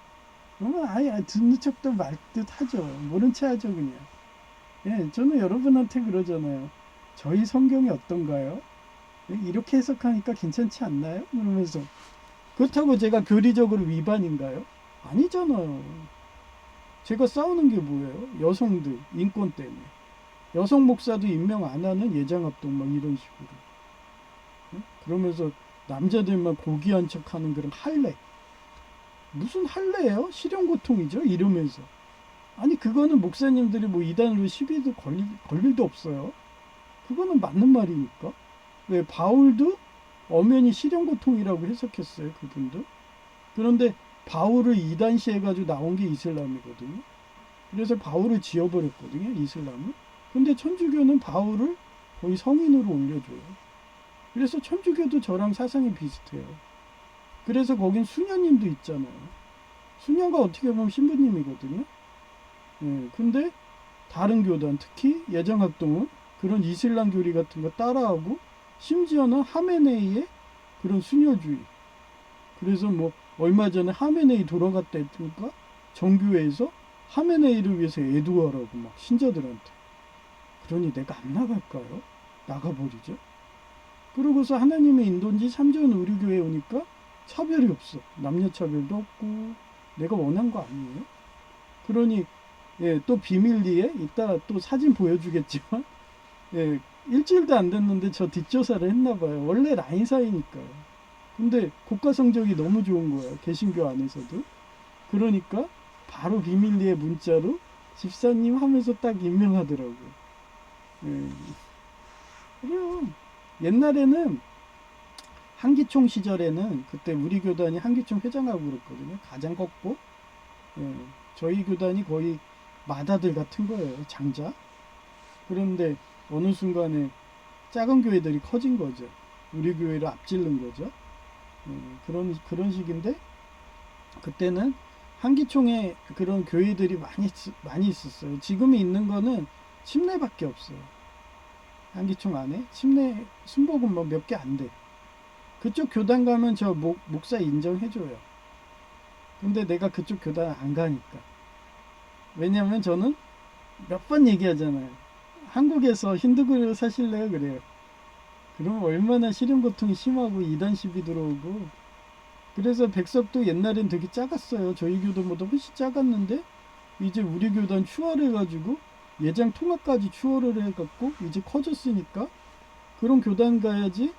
그러면 아예 듣는 척도 말 듯 하죠. 모른 체 하죠 그냥. 저는 여러분한테 그러잖아요. 저희 성경이 어떤가요? 이렇게 해석하니까 괜찮지 않나요? 그러면서 그렇다고 제가 교리적으로 위반인가요? 아니잖아요. 제가 싸우는 게 뭐예요? 여성들 인권 때문에. 여성 목사도 임명 안 하는 예장합동 막 이런 식으로. 그러면서 남자들만 고귀한 척하는 그런 할례. 무슨 할례예요? 실형고통이죠. 이러면서. 아니 그거는 목사님들이 뭐 이단으로 시비도 걸릴 일도 없어요. 그거는 맞는 말이니까. 왜 바울도 엄연히 실형고통이라고 해석했어요. 그분도. 그런데 바울을 이단시 해가지고 나온 게 이슬람이거든요. 그래서 바울을 지어버렸거든요. 이슬람을. 근데 천주교는 바울을 거의 성인으로 올려줘요. 그래서 천주교도 저랑 사상이 비슷해요. 그래서 거긴 수녀님도 있잖아요. 수녀가 어떻게 보면 신부님이거든요. 근데 다른 교단, 특히 예정학동은 그런 이슬람 교리 같은 거 따라하고 심지어는 하메네이의 그런 수녀주의. 그래서 뭐 얼마 전에 하메네이 돌아갔다니까 정교회에서 하메네이를 위해서 애도하라고 막 신자들한테. 그러니 내가 안 나갈까요? 나가버리죠. 그러고서 하나님의 인도인지 참전 우리 교회에 오니까 차별이 없어. 남녀 차별도 없고 내가 원한 거 아니에요. 그러니 또 비밀리에 이따 또 사진 보여주겠지만 일주일도 안 됐는데 저 뒷조사를 했나 봐요. 원래 라인 사이니까요. 근데 고가 성적이 너무 좋은 거예요. 개신교 안에서도. 그러니까 바로 비밀리에 문자로 집사님 하면서 딱 임명하더라고요. 그래요. 옛날에는 한기총 시절에는 그때 우리 교단이 한기총 회장하고 그랬거든요. 가장 컸고 저희 교단이 거의 맏아들 같은 거예요. 장자. 그런데 어느 순간에 작은 교회들이 커진 거죠. 우리 교회를 앞질른 거죠. 그런 식인데 그때는 한기총에 그런 교회들이 많이 있었어요. 지금 있는 거는 침례밖에 없어요. 한기총 안에 침례 순복음 뭐 몇 개 안 돼. 그쪽 교단 가면 저 목사 인정해줘요. 근데 내가 그쪽 교단 안 가니까. 왜냐면 저는 몇 번 얘기하잖아요. 한국에서 힌두교를 사실래요? 그래요. 그러면 얼마나 시련고통이 심하고 이단 시비 들어오고. 그래서 백석도 옛날엔 되게 작았어요. 저희 교단보다 훨씬 작았는데 이제 우리 교단 추월해가지고 예장 통합까지 추월을 해갖고 이제 커졌으니까 그런 교단 가야지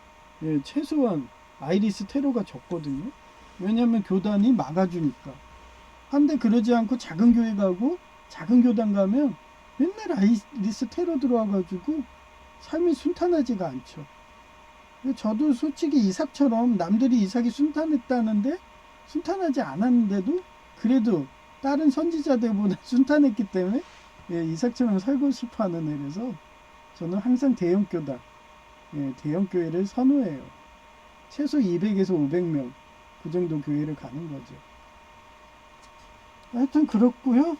최소한 아이리스 테러가 적거든요. 왜냐하면 교단이 막아주니까. 한데 그러지 않고 작은 교회 가고 작은 교단 가면 맨날 아이리스 테러 들어와가지고 삶이 순탄하지가 않죠. 저도 솔직히 이삭처럼 남들이 이삭이 순탄했다는데 순탄하지 않았는데도 그래도 다른 선지자들보다 순탄했기 때문에 이삭처럼 살고 싶어 하는 애라서 저는 항상 대형교단, 대형교회를 선호해요. 최소 200에서 500명 그 정도 교회를 가는 거죠. 하여튼 그렇고요.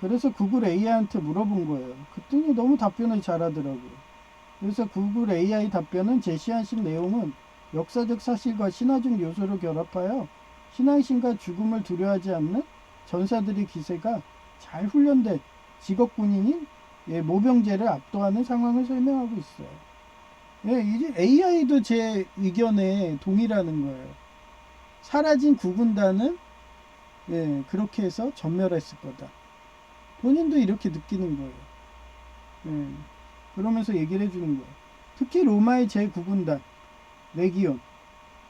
그래서 구글 AI한테 물어본 거예요. 그랬더니 너무 답변을 잘하더라고요. 그래서 구글 AI 답변은 제시하신 내용은 역사적 사실과 신화적 요소를 결합하여 신앙심과 죽음을 두려워하지 않는 전사들의 기세가 잘 훈련된 직업 군인인 모병제를 압도하는 상황을 설명하고 있어요. 이제 AI도 제 의견에 동의라는 거예요. 사라진 구군단은 그렇게 해서 전멸했을 거다. 본인도 이렇게 느끼는 거예요. 그러면서 얘기를 해주는 거예요. 특히 로마의 제9군단 레기온.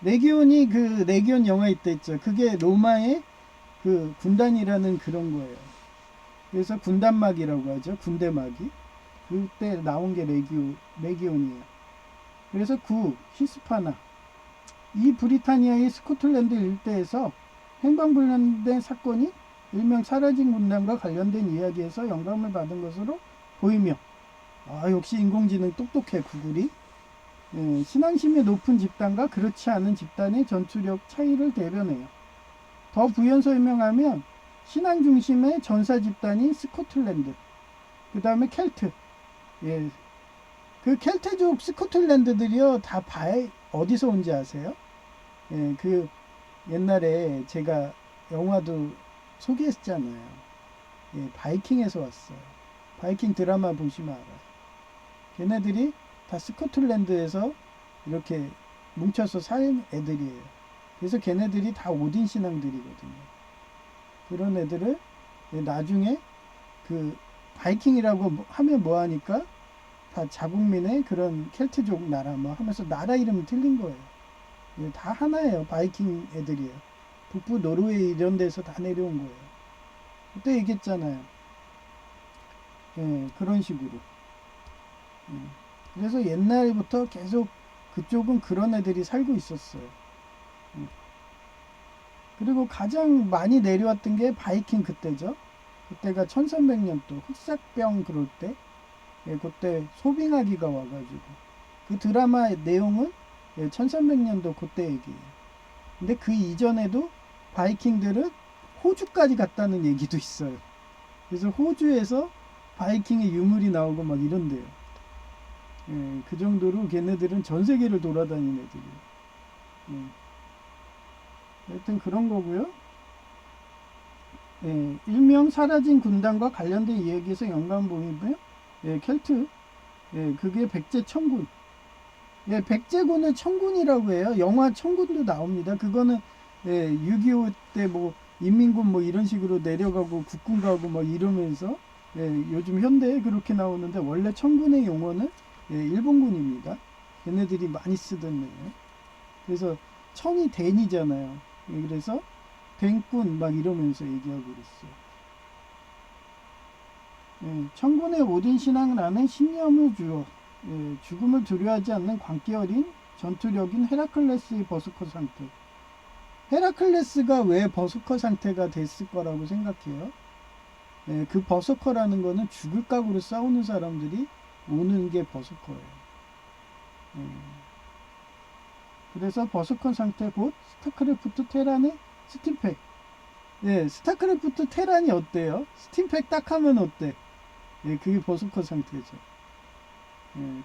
레기온이 그 레기온 영화 이때 있죠. 그게 로마의 그 군단이라는 그런 거예요. 그래서 군단막이라고 하죠. 군대막이. 그때 나온 게 레기온이에요. 그래서 히스파나. 이 브리타니아의 스코틀랜드 일대에서 행방불명된 사건이 일명 사라진 군단과 관련된 이야기에서 영감을 받은 것으로 보이며, 역시 인공지능 똑똑해 구글이. 신앙심이 높은 집단과 그렇지 않은 집단의 전투력 차이를 대변해요. 더 부연 설명하면 신앙 중심의 전사 집단인 스코틀랜드, 그 다음에 켈트. 그 켈트족 스코틀랜드들이요 다 어디서 온지 아세요? 그 옛날에 제가 영화도 소개했잖아요. 바이킹에서 왔어요. 바이킹 드라마 보시면 알아요. 걔네들이 다 스코틀랜드에서 이렇게 뭉쳐서 산 애들이에요. 그래서 걔네들이 다 오딘 신앙들이거든요. 그런 애들을 나중에 그 바이킹이라고 하면 뭐하니까 다 자국민의 그런 켈트족 나라 뭐 하면서 나라 이름이 틀린 거예요. 다 하나예요. 바이킹 애들이에요. 북부 노르웨이 이런 데서 다 내려온 거예요. 그때 얘기했잖아요. 그런 식으로. 그래서 옛날부터 계속 그쪽은 그런 애들이 살고 있었어요. 그리고 가장 많이 내려왔던 게 바이킹 그때죠. 그때가 1300년도 흑사병 그럴 때, 그때 소빙하기가 와가지고 그 드라마 내용은 1300년도 그때 얘기예요. 근데 그 이전에도 바이킹들은 호주까지 갔다는 얘기도 있어요. 그래서 호주에서 바이킹의 유물이 나오고 막 이런데요. 그 정도로 걔네들은 전 세계를 돌아다니는 애들이에요. 하여튼 그런 거고요. 일명 사라진 군단과 관련된 이야기에서 영감 보이고요. 켈트. 그게 백제 청군. 백제군을 청군이라고 해요. 영화 청군도 나옵니다. 그거는 6.25 때 뭐 인민군 뭐 이런 식으로 내려가고 국군 가고 뭐 이러면서 요즘 현대에 그렇게 나오는데 원래 청군의 용어는 일본군입니다. 얘네들이 많이 쓰던 거예요. 그래서 청이 댄이잖아요. 그래서 댄군 막 이러면서 얘기하고 그랬어요. 청군의 오딘 신앙을 아는 신념을 주어 죽음을 두려워하지 않는 광기 어린 전투력인 헤라클레스의 버스커 상태. 헤라클레스가 왜 버스커 상태가 됐을 거라고 생각해요? 그 버스커라는 거는 죽을 각오로 싸우는 사람들이 오는 게 버스커예요. 그래서 버스커 상태 곧 스타크래프트 테란의 스팀팩. 스타크래프트 테란이 어때요? 스팀팩 딱 하면 어때? 그게 버스커 상태죠.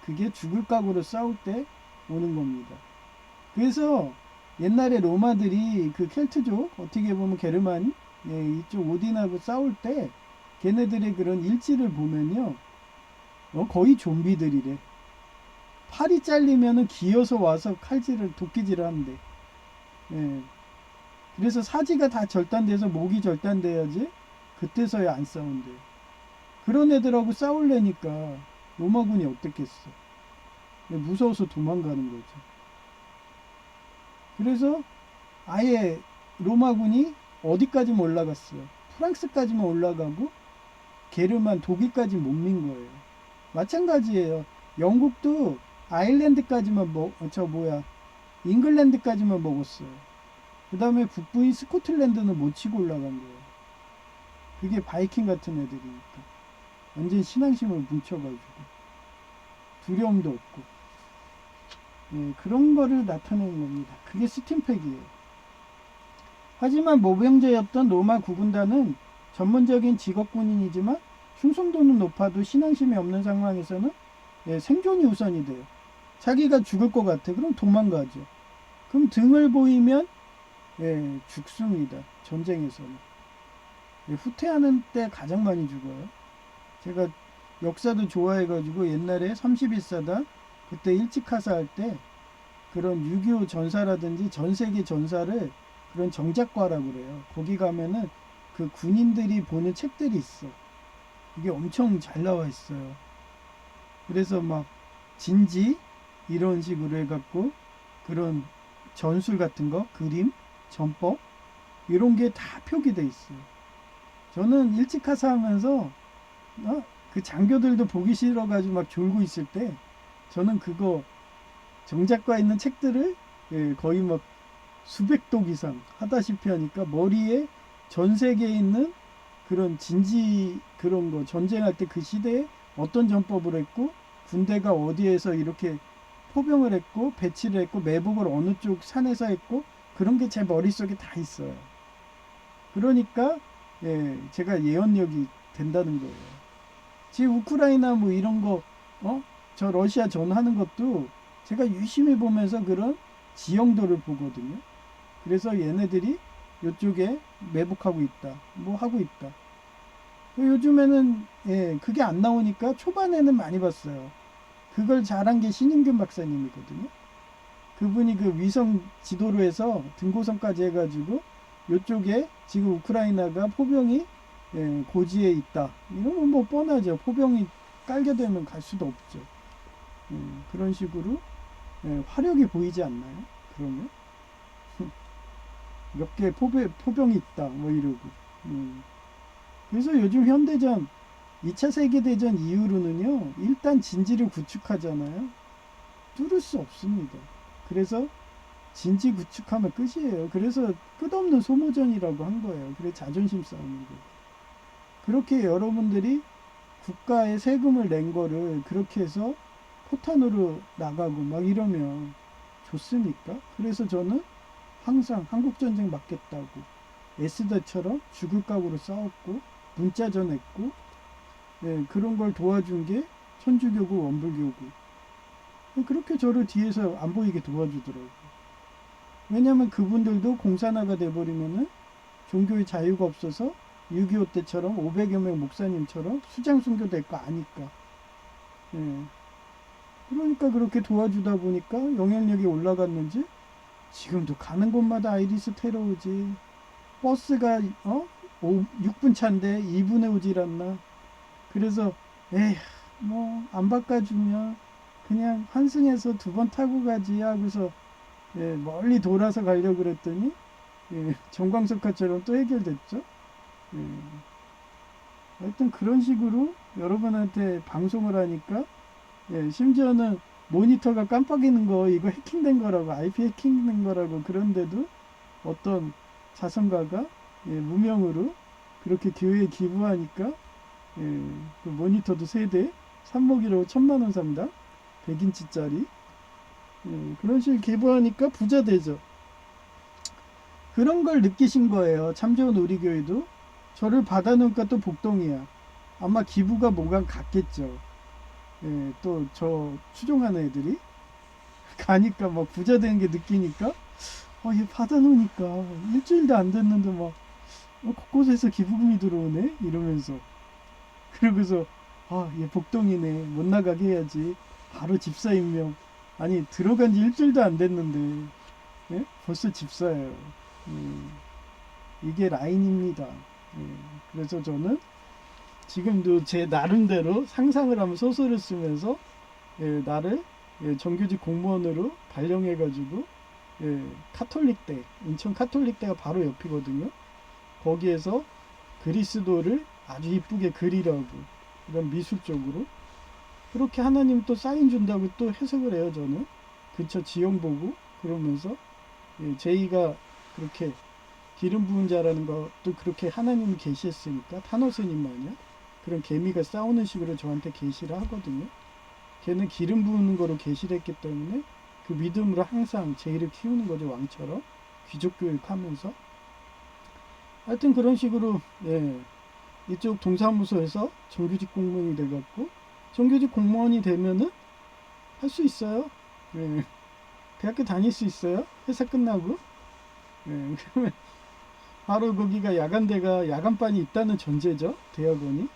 그게 죽을 각오로 싸울 때 오는 겁니다. 그래서 옛날에 로마들이 그 켈트족 어떻게 보면 게르만 이쪽 오딘하고 싸울 때 걔네들의 그런 일지를 보면요 거의 좀비들이래. 팔이 잘리면은 기어서 와서 도끼질을 한대. 그래서 사지가 다 절단돼서 목이 절단돼야지 그때서야 안 싸운대. 그런 애들하고 싸우려니까 로마군이 어땠겠어. 무서워서 도망가는 거죠. 그래서 아예 로마군이 어디까지만 올라갔어요. 프랑스까지만 올라가고 게르만 독일까지 못 민 거예요. 마찬가지예요. 영국도 아일랜드까지만 잉글랜드까지만 먹었어요. 그 다음에 북부인 스코틀랜드는 못 치고 올라간 거예요. 그게 바이킹 같은 애들이니까. 완전 신앙심을 뭉쳐가지고 두려움도 없고 그런 거를 나타내는 겁니다. 그게 스팀팩이에요. 하지만 모병제였던 로마 구군단은 전문적인 직업 군인이지만 충성도는 높아도 신앙심이 없는 상황에서는 예, 생존이 우선이 돼요. 자기가 죽을 것 같아. 그럼 도망가죠. 그럼 등을 보이면 예, 죽습니다. 전쟁에서는. 예, 후퇴하는 때 가장 많이 죽어요. 제가 역사도 좋아해가지고 옛날에 31사단 그때 일찍 하사할 때 그런 6.25 전사라든지 전 세계 전사를 그런 정작과라고 그래요. 거기 가면은 그 군인들이 보는 책들이 있어. 이게 엄청 잘 나와 있어요. 그래서 막 진지 이런 식으로 해갖고 그런 전술 같은 거, 그림, 전법 이런 게 다 표기돼 있어요. 저는 일찍 하사하면서 그 장교들도 보기 싫어가지고 막 졸고 있을 때 저는 그거 정작과 있는 책들을 예, 거의 막 수백 독 이상 하다시피 하니까 머리에 전 세계에 있는 그런 진지 그런 거 전쟁할 때 그 시대에 어떤 전법을 했고 군대가 어디에서 이렇게 포병을 했고 배치를 했고 매복을 어느 쪽 산에서 했고 그런 게 제 머릿속에 다 있어요. 그러니까 예, 제가 예언력이 된다는 거예요. 지금 우크라이나 뭐 이런 거 저 러시아 전하는 것도 제가 유심히 보면서 그런 지형도를 보거든요. 그래서 얘네들이 이쪽에 매복하고 있다. 뭐 하고 있다. 요즘에는 예, 그게 안 나오니까 초반에는 많이 봤어요. 그걸 잘한 게 신인균 박사님이거든요. 그분이 그 위성 지도로 해서 등고선까지 해가지고 이쪽에 지금 우크라이나가 포병이 예, 고지에 있다. 이러면 뭐 뻔하죠. 포병이 깔게 되면 갈 수도 없죠. 그런 식으로 예, 화력이 보이지 않나요? 그러면 몇 개 포병이 있다. 뭐 이러고. 그래서 요즘 현대전 2차 세계대전 이후로는요. 일단 진지를 구축하잖아요. 뚫을 수 없습니다. 그래서 진지 구축하면 끝이에요. 그래서 끝없는 소모전이라고 한 거예요. 그래 자존심 싸우는 거. 그렇게 여러분들이 국가에 세금을 낸 거를 그렇게 해서 포탄으로 나가고 막 이러면 좋습니까? 그래서 저는 항상 한국전쟁 막겠다고 에스더처럼 죽을 각오로 싸웠고 문자 전했고 예, 그런 걸 도와준 게 천주교구 원불교구 그렇게 저를 뒤에서 안 보이게 도와주더라고요. 왜냐하면 그분들도 공산화가 돼버리면은 종교의 자유가 없어서 6.25 때처럼 500여 명 목사님처럼 수장 순교될 거 아니까. 예. 그러니까 그렇게 도와주다 보니까 영향력이 올라갔는지 지금도 가는 곳마다 아이리스 테러 오지. 버스가 6분 차인데 2분에 오질 않나. 그래서 에휴 뭐 안 바꿔주면 그냥 환승해서 2번 타고 가지 하고서 예, 멀리 돌아서 가려고 그랬더니 예, 정광석화처럼 또 해결됐죠. 예. 하여튼 그런 식으로 여러분한테 방송을 하니까 예, 심지어는 모니터가 깜빡이는 거 이거 해킹된 거라고 IP 해킹된 거라고 그런데도 어떤 자선가가 예, 무명으로 그렇게 교회에 기부하니까 예, 그 모니터도 3대 산모기로 1000만원 산다 100인치짜리 그런 식으로 기부하니까 부자 되죠. 그런 걸 느끼신 거예요. 참 좋은 우리 교회도 저를 받아놓으니까 또 복동이야. 아마 기부가 뭐가 같겠죠. 예, 또 저 추종하는 애들이 가니까 막 부자 되는 게 느끼니까 얘 받아놓으니까 일주일도 안 됐는데 막 곳곳에서 기부금이 들어오네 이러면서 그러고서 얘 복동이네 못 나가게 해야지 바로 집사 임명. 아니 들어간 지 일주일도 안 됐는데 예? 벌써 집사예요. 이게 라인입니다. 그래서 저는 지금도 제 나름대로 상상을 하면 소설을 쓰면서 나를 정규직 공무원으로 발령해가지고 카톨릭대 인천 카톨릭대가 바로 옆이거든요. 거기에서 그리스도를 아주 이쁘게 그리라고 이런 미술적으로 그렇게 하나님 또 사인 준다고 또 해석을 해요. 저는 근처 지형 보고 그러면서 제이가 그렇게 기름 부은 자라는 것도 그렇게 하나님이 계시했으니까 타노스님 마냥 그런 개미가 싸우는 식으로 저한테 계시를 하거든요. 걔는 기름 부은 거로 계시를 했기 때문에 그 믿음으로 항상 제이를 키우는 거죠. 왕처럼 귀족 교육하면서 하여튼 그런 식으로 이쪽 동사무소에서 정규직 공무원이 돼갖고 정규직 공무원이 되면은 할 수 있어요. 예. 대학교 다닐 수 있어요. 회사 끝나고. 예. 그러면 바로 거기가 야간대가 야간반이 있다는 전제죠. 대학원이.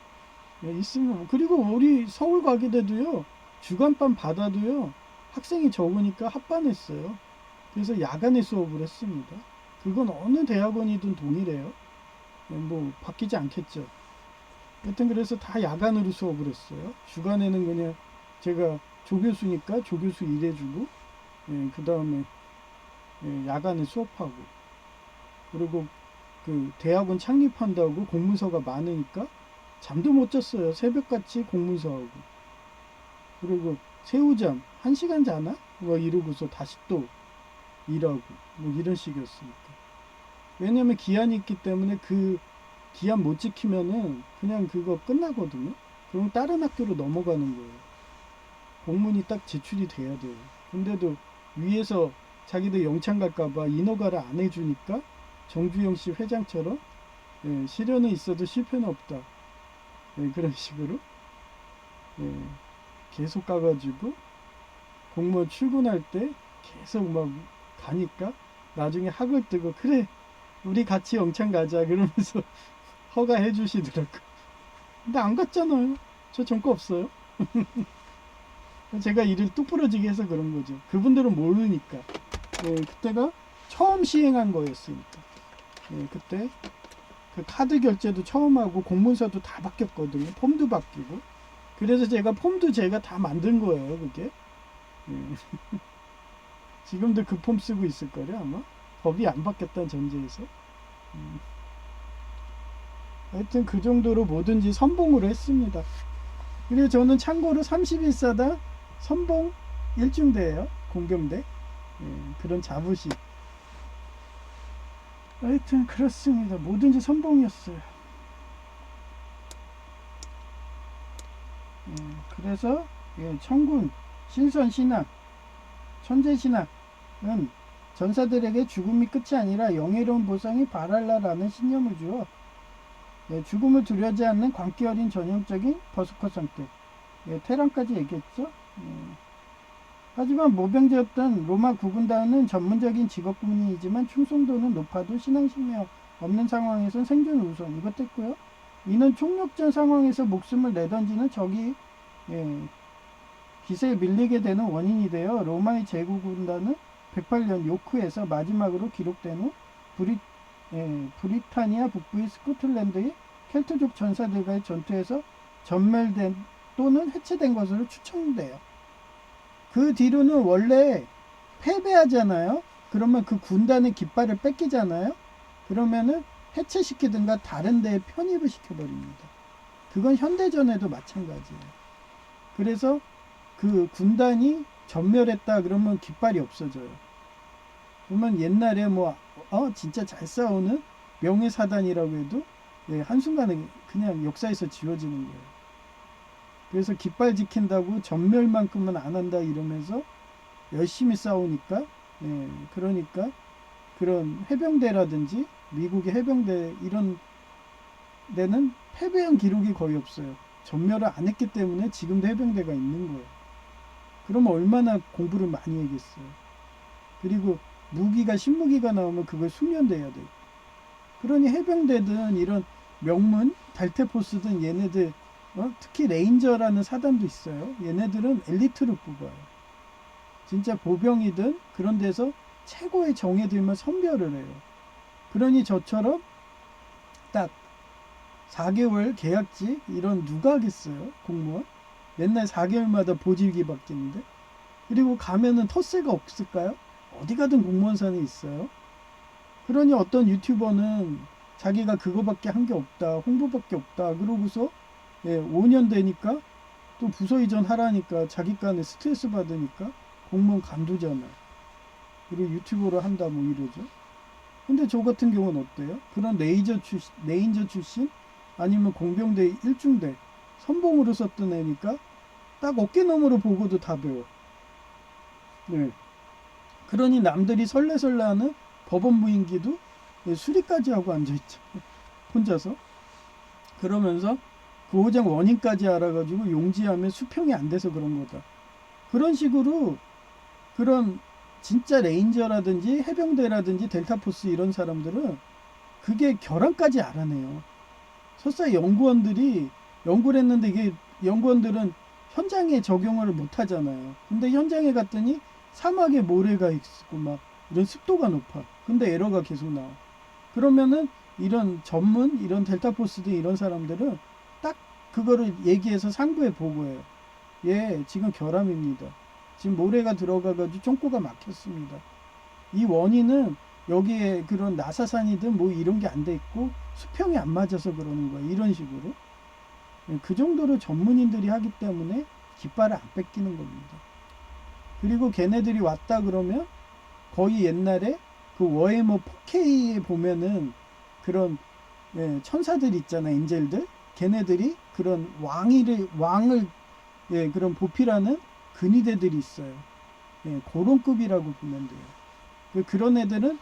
예, 있으면 그리고 우리 서울과기대도요. 주간반 받아도요. 학생이 적으니까 합반했어요. 그래서 야간에 수업을 했습니다. 그건 어느 대학원이든 동일해요. 예, 뭐 바뀌지 않겠죠. 여튼 그래서 다 야간으로 수업을 했어요. 주간에는 그냥 제가 조교수니까 조교수 일해주고 예, 그 다음에 예, 야간에 수업하고 그리고 그 대학원 창립한다고 공문서가 많으니까 잠도 못 잤어요. 새벽같이 공문서하고 그리고 새우잠 1시간 자나? 뭐 이러고서 다시 또 일하고 뭐 이런 식이었으니까 왜냐면 기한이 있기 때문에 그 기한 못 지키면은 그냥 그거 끝나거든요. 그럼 다른 학교로 넘어가는 거예요. 공문이 딱 제출이 돼야 돼요. 근데도 위에서 자기들 영창 갈까봐 인허가를 안 해주니까 정주영 씨 회장처럼 예, 시련은 있어도 실패는 없다. 예, 그런 식으로 예, 계속 가가지고 공무원 출근할 때 계속 막 가니까 나중에 학을 뜨고 그래 우리 같이 영창 가자 그러면서 허가해 주시더라고. 근데 안 갔잖아요. 저 전과 없어요. 제가 일을 뚝 부러지게 해서 그런 거죠. 그분들은 모르니까. 예, 그때가 처음 시행한 거였으니까. 예, 그때 그 카드 결제도 처음 하고 공문서도 다 바뀌었거든요. 폼도 바뀌고. 그래서 제가 폼도 제가 다 만든 거예요. 그게. 예. 지금도 그 폼 쓰고 있을 거예요 아마. 법이 안 바뀌었다는 전제에서. 하여튼 그 정도로 뭐든지 선봉으로 했습니다. 그리고 저는 참고로 31사단 선봉 1중대예요. 공경대. 예, 그런 자부심. 하여튼 그렇습니다. 뭐든지 선봉이었어요. 예, 그래서 예, 청군, 신선 신학, 천재 신학은 전사들에게 죽음이 끝이 아니라 영예로운 보상이 바랄라라는 신념을 주어 예, 죽음을 두려워하지 않는 광기 어린 전형적인 버스커 성격. 예, 테란까지 얘기했죠. 예. 하지만 모병제였던 로마 구군단은 전문적인 직업군인이지만 충성도는 높아도 신앙심이 없는 상황에선 생존 우선 이것 했고요. 이는 총력전 상황에서 목숨을 내던지는 적이 예, 기세에 밀리게 되는 원인이 되어 로마의 제국군단은 108년 요크에서 마지막으로 기록된 후 브리타니아 북부의 스코틀랜드의 켈트족 전사들과의 전투에서 전멸된 또는 해체된 것으로 추정돼요. 그 뒤로는 원래 패배하잖아요. 그러면 그 군단의 깃발을 뺏기잖아요. 그러면은 해체시키든가 다른 데에 편입을 시켜버립니다. 그건 현대전에도 마찬가지예요. 그래서 그 군단이 전멸했다 그러면 깃발이 없어져요. 그러면 옛날에 진짜 잘 싸우는 명예사단이라고 해도 예, 한순간에 그냥 역사에서 지워지는 거예요. 그래서 깃발 지킨다고 전멸만큼은 안 한다 이러면서 열심히 싸우니까 예, 그러니까 그런 해병대라든지 미국의 해병대 이런 데는 패배한 기록이 거의 없어요. 전멸을 안 했기 때문에 지금도 해병대가 있는 거예요. 그러면 얼마나 공부를 많이 하겠어요. 그리고 무기가 신무기가 나오면 그걸 숙련돼야 돼요. 그러니 해병대든 이런 명문 달테포스든 얘네들 특히 레인저라는 사단도 있어요. 얘네들은 엘리트를 뽑아요. 진짜 보병이든 그런 데서 최고의 정예들만 선별을 해요. 그러니 저처럼 딱 4개월 계약직 이런 누가 하겠어요? 공무원? 맨날 4개월마다 보직이 바뀌는데 그리고 가면은 텃세가 없을까요? 어디 가든 공무원사는 있어요. 그러니 어떤 유튜버는 자기가 그거밖에 한 게 없다 홍보밖에 없다 그러고서 5년 되니까 또 부서 이전 하라니까 자기간에 스트레스 받으니까 공무원 간두잖아. 그리고 유튜브로 한다 뭐 이러죠. 근데 저 같은 경우는 어때요? 그런 레인저 출신 아니면 공병대 1중대 선봉으로 썼던 애니까 딱 어깨너머로 보고도 다 배워. 네. 그러니 남들이 설레설레하는 법원 무인기도 수리까지 하고 앉아있죠. 혼자서. 그러면서 그 오장 원인까지 알아가지고 용지하면 수평이 안 돼서 그런 거다. 그런 식으로 그런 진짜 레인저라든지 해병대라든지 델타포스 이런 사람들은 그게 결함까지 알아내요. 설사 연구원들이 연구를 했는데 이게 연구원들은 현장에 적용을 못 하잖아요. 근데 현장에 갔더니 사막에 모래가 있고 막 이런 습도가 높아. 근데 에러가 계속 나와. 그러면은 이런 전문 이런 델타포스들 이런 사람들은 딱 그거를 얘기해서 상부에 보고해요. 예, 지금 결함입니다. 지금 모래가 들어가가지고 쫑꼬가 막혔습니다. 이 원인은 여기에 그런 나사산이든 뭐 이런 게 안 돼 있고 수평이 안 맞아서 그러는 거야. 이런 식으로. 그 정도로 전문인들이 하기 때문에 깃발을 안 뺏기는 겁니다. 그리고 걔네들이 왔다 그러면 거의 옛날에 그 워해머 4K에 보면은 그런 천사들 있잖아, 엔젤들. 걔네들이 그런 왕을 그런 보필하는 근위대들이 있어요. 그런 급이라고 보면 돼요. 그런 애들은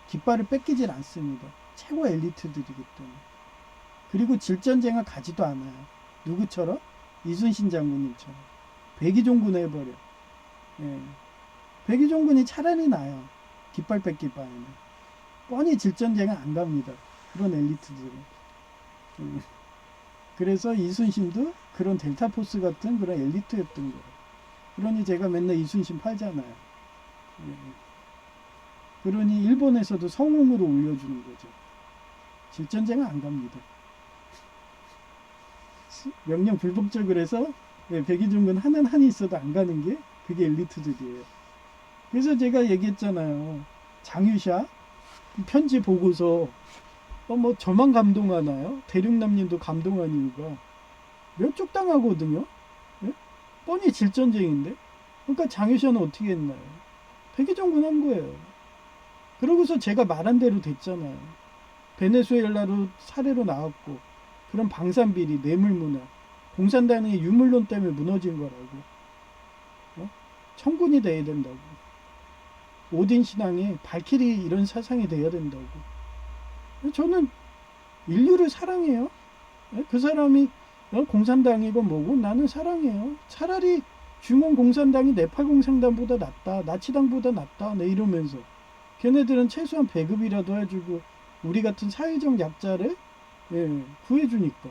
깃발을 뺏기질 않습니다. 최고 엘리트들이기 때문에. 그리고 질전쟁을 가지도 않아요. 누구처럼? 이순신 장군님처럼. 백의종군 해버려. 백의종군이 차라리 나요. 깃발 뺏길 바에는. 뻔히 질전쟁은 안 갑니다. 그런 엘리트들은. 그래서 이순신도 그런 델타포스 같은 그런 엘리트였던 거예요. 그러니 제가 맨날 이순신 팔잖아요. 그러니 일본에서도 성웅으로 올려주는 거죠. 질전쟁은 안 갑니다. 명령 불복적을 해서 백의종군 하는 한이 있어도 안 가는 게 그게 엘리트들이에요. 그래서 제가 얘기했잖아요. 장유샤 편지 보고서 뭐 저만 감동하나요? 대륙남님도 감동한 이유가 멸족당하거든요. 뻔히 질전쟁인데. 그러니까 장유샤는 어떻게 했나요? 백의종군 한 거예요. 그러고서 제가 말한 대로 됐잖아요. 베네수엘라로 사례로 나왔고 그런 방산비리, 뇌물문화, 공산당의 유물론 때문에 무너진 거라고. 청군이 돼야 된다고. 오딘 신앙에 발키리 이런 사상이 돼야 된다고. 저는 인류를 사랑해요. 그 사람이 공산당이고 뭐고 나는 사랑해요. 차라리 중원 공산당이 네팔 공산당보다 낫다. 나치당보다 낫다. 네 이러면서. 걔네들은 최소한 배급이라도 해주고 우리 같은 사회적 약자를 구해주니까.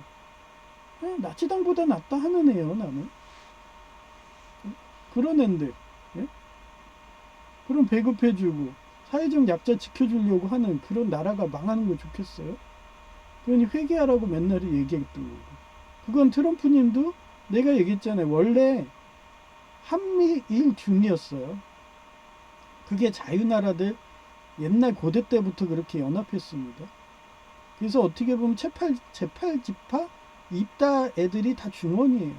나치당보다 낫다 하는 애요 나는. 그런 앤데 그럼 배급해주고 사회적 약자 지켜주려고 하는 그런 나라가 망하는 거 좋겠어요? 그러니 회개하라고 맨날 얘기했던 거고. 그건 트럼프님도 내가 얘기했잖아요. 원래 한미일 중이었어요. 그게 자유나라들 옛날 고대 때부터 그렇게 연합했습니다. 그래서 어떻게 보면 제8지파 입다 애들이 다 중원이에요.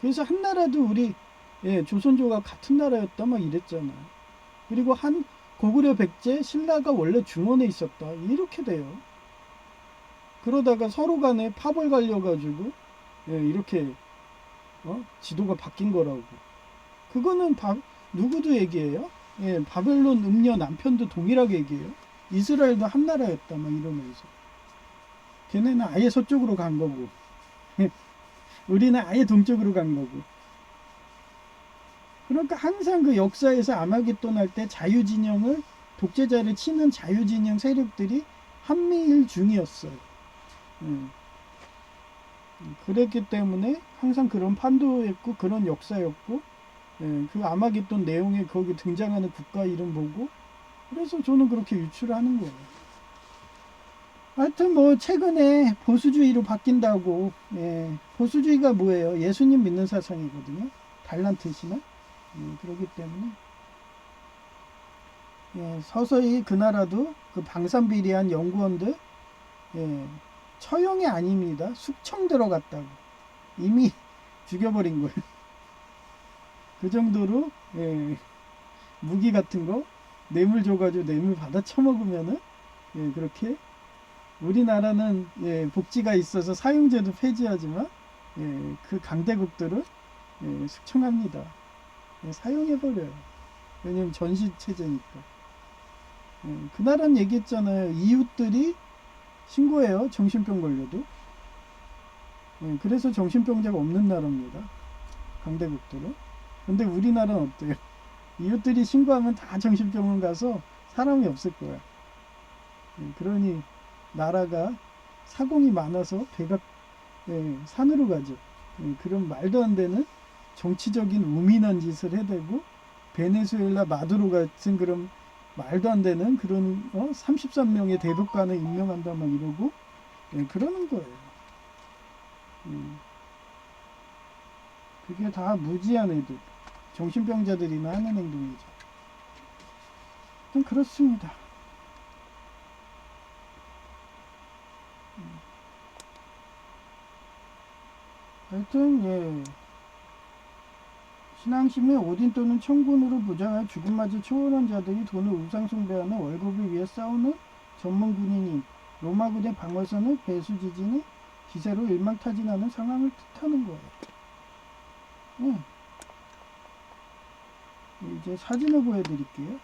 그래서 한나라도 우리 조선조가 같은 나라였다 막 이랬잖아요. 그리고 한 고구려 백제 신라가 원래 중원에 있었다 이렇게 돼요. 그러다가 서로 간에 파벌 갈려가지고 이렇게 지도가 바뀐 거라고. 그거는 누구도 얘기해요. 바벨론 음녀 남편도 동일하게 얘기해요. 이스라엘도 한 나라였다 막 이러면서. 걔네는 아예 서쪽으로 간 거고 우리는 아예 동쪽으로 간 거고. 그러니까 항상 그 역사에서 아마겟돈 할 때 자유진영을 독재자를 치는 자유진영 세력들이 한미일 중이었어요. 그랬기 때문에 항상 그런 판도였고 그런 역사였고 그 아마겟돈 내용에 거기 등장하는 국가 이름 보고 그래서 저는 그렇게 유추를 하는 거예요. 하여튼 뭐 최근에 보수주의로 바뀐다고. 보수주의가 뭐예요? 예수님 믿는 사상이거든요. 달란트 신앙. 그렇기 때문에 서서히 그 나라도 그 방산비리한 연구원들 처형이 아닙니다. 숙청 들어갔다고. 이미 죽여버린 거예요. 그 정도로 무기 같은 거 뇌물 줘가지고 뇌물 받아 처먹으면은 그렇게 우리나라는 복지가 있어서 사용제도 폐지하지만 그 강대국들은 숙청합니다. 사용해버려요. 왜냐면 전시체제니까. 그 나라는 얘기했잖아요. 이웃들이 신고해요. 정신병 걸려도. 예, 그래서 정신병자가 없는 나라입니다. 강대국들은. 근데 우리나라는 어때요? 이웃들이 신고하면 다 정신병원 가서 사람이 없을 거야. 예, 그러니 나라가 사공이 많아서 배가 산으로 가죠. 그런 말도 안 되는 정치적인 우민한 짓을 해대고 베네수엘라 마두로 같은 그런 말도 안 되는 그런 33명의 대법관을 임명한다 막 이러고 그러는 거예요. 그게 다 무지한 애들, 정신병자들이나 하는 행동이죠. 좀 그렇습니다. 하여튼 신앙심에 오딘 또는 천군으로 부정할 죽음맞이 초월한 자들이 돈을 우상 숭배하는 월급을 위해 싸우는 전문 군인인 로마군의 방어선을 배수지진의 기세로 일망타진하는 상황을 뜻하는 거예요. 이제 사진을 보여드릴게요.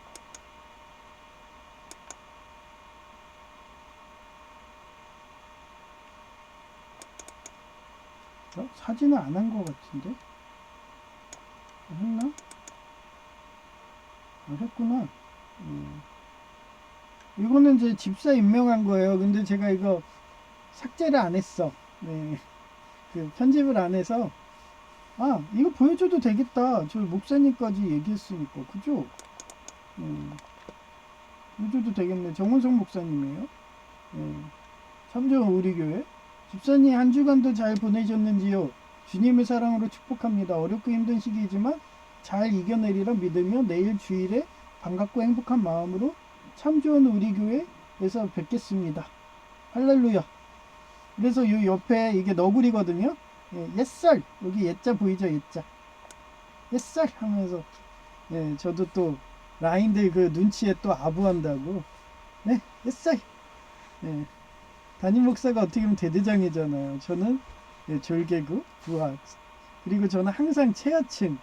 사진을 안 한 것 같은데? 했나? 했구나. 이거는 이제 집사 임명한 거예요. 근데 제가 이거 삭제를 안 했어. 그 편집을 안 해서 이거 보여줘도 되겠다. 저 목사님까지 얘기했으니까 그죠? 보여줘도 되겠네. 정원성 목사님이에요. 참좋은 우리 교회. 집사님 한 주간도 잘 보내셨는지요? 주님의 사랑으로 축복합니다. 어렵고 힘든 시기이지만 잘 이겨내리라 믿으며 내일 주일에 반갑고 행복한 마음으로 참 좋은 우리 교회에서 뵙겠습니다. 할렐루야. 그래서 이 옆에 이게 너구리거든요. 옛살 여기 옛자 보이죠? 옛자 옛살 하면서 저도 또 라인들 그 눈치에 또 아부한다고 옛살 담임 목사가 어떻게 보면 대대장이잖아요. 저는 졸개구 부하 그리고 저는 항상 최하층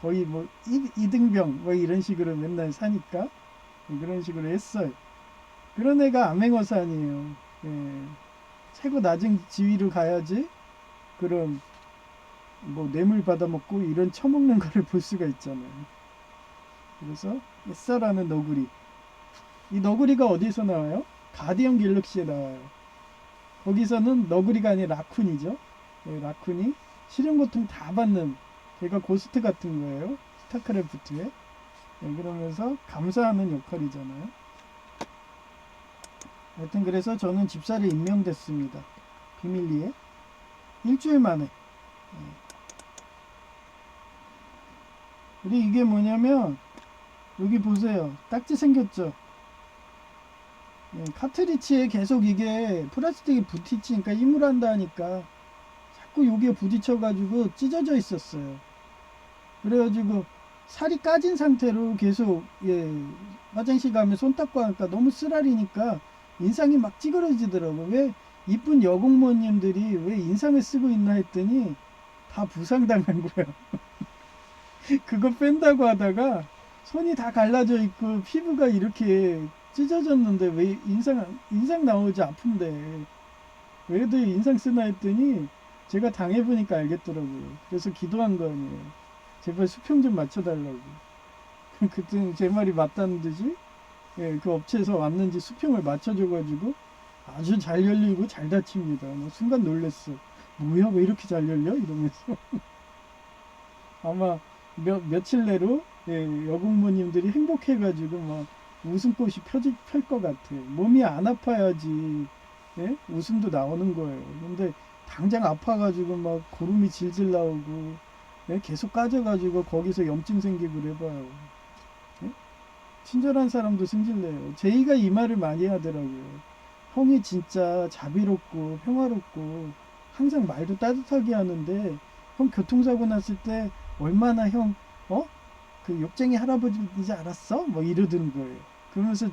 거의 뭐 이등병 뭐 이런 식으로 맨날 사니까 그런 식으로 했어요. 그런 애가 암행어사니에요. 최고 낮은 지위로 가야지 그런 뭐 뇌물 받아먹고 이런 처먹는 거를 볼 수가 있잖아요. 그래서 옛사라는 너구리. 이 너구리가 어디서 나와요? 가디언 갤럭시에 나와요. 거기서는 너구리가 아니라 라쿤이죠. 라쿤이 실형고통 다 받는 걔가 고스트 같은 거예요. 스타크래프트에. 그러면서 감사하는 역할이잖아요. 하여튼 그래서 저는 집사를 임명됐습니다. 비밀리에. 일주일 만에. 그리고 이게 뭐냐면 여기 보세요. 딱지 생겼죠. 카트리지에 계속 이게 플라스틱이 부딪히니까 힘을 한다 하니까 자꾸 여기에 부딪혀가지고 찢어져 있었어요. 그래가지고 살이 까진 상태로 계속 화장실 가면 손 닦고 하니까 너무 쓰라리니까 인상이 막 찌그러지더라고. 왜 이쁜 여공모님들이 왜 인상을 쓰고 있나 했더니 다 부상당한 거야. 그거 뺀다고 하다가 손이 다 갈라져 있고 피부가 이렇게 찢어졌는데 왜 인상 나오지 아픈데 왜도 인상 쓰나 했더니 제가 당해보니까 알겠더라고요. 그래서 기도한 거 아니에요. 제발 수평 좀 맞춰달라고. 그때 제 말이 맞다는 듯이 그 업체에서 왔는지 수평을 맞춰줘가지고 아주 잘 열리고 잘 닫힙니다. 순간 놀랬어. 뭐야 왜 이렇게 잘 열려? 이러면서 아마 며칠 내로 여공모님들이 행복해가지고 막 웃음꽃이 펼 것 같아요. 몸이 안 아파야지 웃음도 나오는 거예요. 근데 당장 아파가지고 막 고름이 질질 나오고 계속 까져가지고 거기서 염증 생기고 그래봐요. 친절한 사람도 승질내요. 제이가 이 말을 많이 하더라고요. 형이 진짜 자비롭고 평화롭고 항상 말도 따뜻하게 하는데 형 교통사고 났을 때 얼마나 형 그 욕쟁이 할아버지인지 알았어? 뭐 이러던 거예요. 그러면서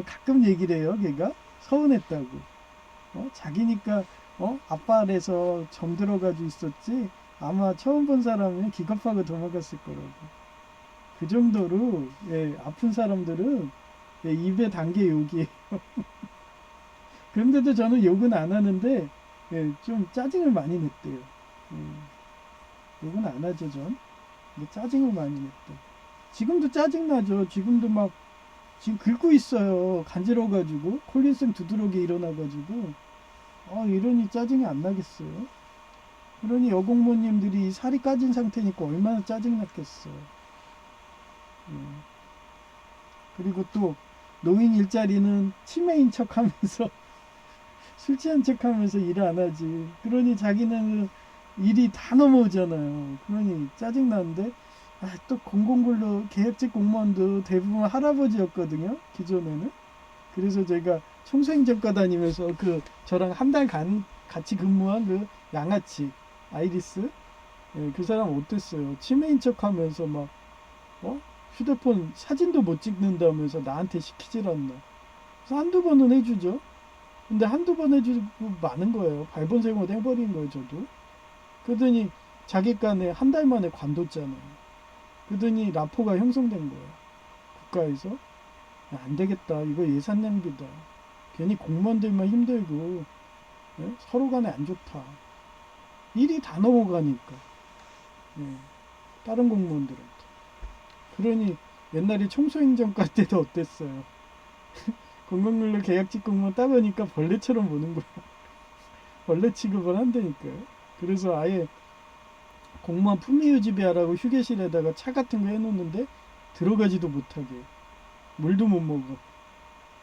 가끔 얘기를 해요. 걔가 서운했다고. 자기니까 아빠 아래서 잠들어가지고 있었지 아마 처음 본 사람은 기겁하고 도망갔을 거라고. 그 정도로 아픈 사람들은 입에 단 게 욕이에요. 그런데도 저는 욕은 안 하는데 예, 좀 짜증을 많이 냈대요. 욕은 안 하죠, 전. 근데 짜증을 많이 냈대. 지금도 짜증나죠. 지금도 막, 지금 긁고 있어요. 간지러워가지고. 콜린성 두드러기 일어나가지고. 이러니 짜증이 안 나겠어요. 그러니 여공무원님들이 살이 까진 상태니까 얼마나 짜증났겠어요. 그리고 또, 노인 일자리는 치매인 척 하면서, 술 취한 척 하면서 일 안 하지. 그러니 자기는 일이 다 넘어오잖아요. 그러니 짜증나는데, 또 공공근로 계약직 공무원도 대부분 할아버지였거든요. 기존에는. 그래서 제가 청소행정과 다니면서 저랑 한 달간 같이 근무한 양아치, 아이리스. 예, 그 사람 어땠어요? 치매인 척 하면서 막, 휴대폰 사진도 못 찍는다면서 나한테 시키질 않나. 그래서 한두 번은 해주죠. 근데 한두 번 해주고 많은 거예요. 발본색으로 해버린 거예요, 저도. 그러더니 자기간에 한 달 만에 관뒀잖아요. 그러더니 라포가 형성된 거예요. 국가에서. 안 되겠다. 이거 예산 낭비다. 괜히 공무원들만 힘들고 서로 간에 안 좋다. 일이 다 넘어가니까. 다른 공무원들한테. 그러니 옛날에 청소행정과 때도 어땠어요. 공공근로 계약직 공무원 따보니까 벌레처럼 보는 거야. 벌레 취급을 한다니까요. 그래서 아예 공무원 품위유지비하라고 휴게실에다가 차 같은 거 해놓는데 들어가지도 못하게. 물도 못 먹어.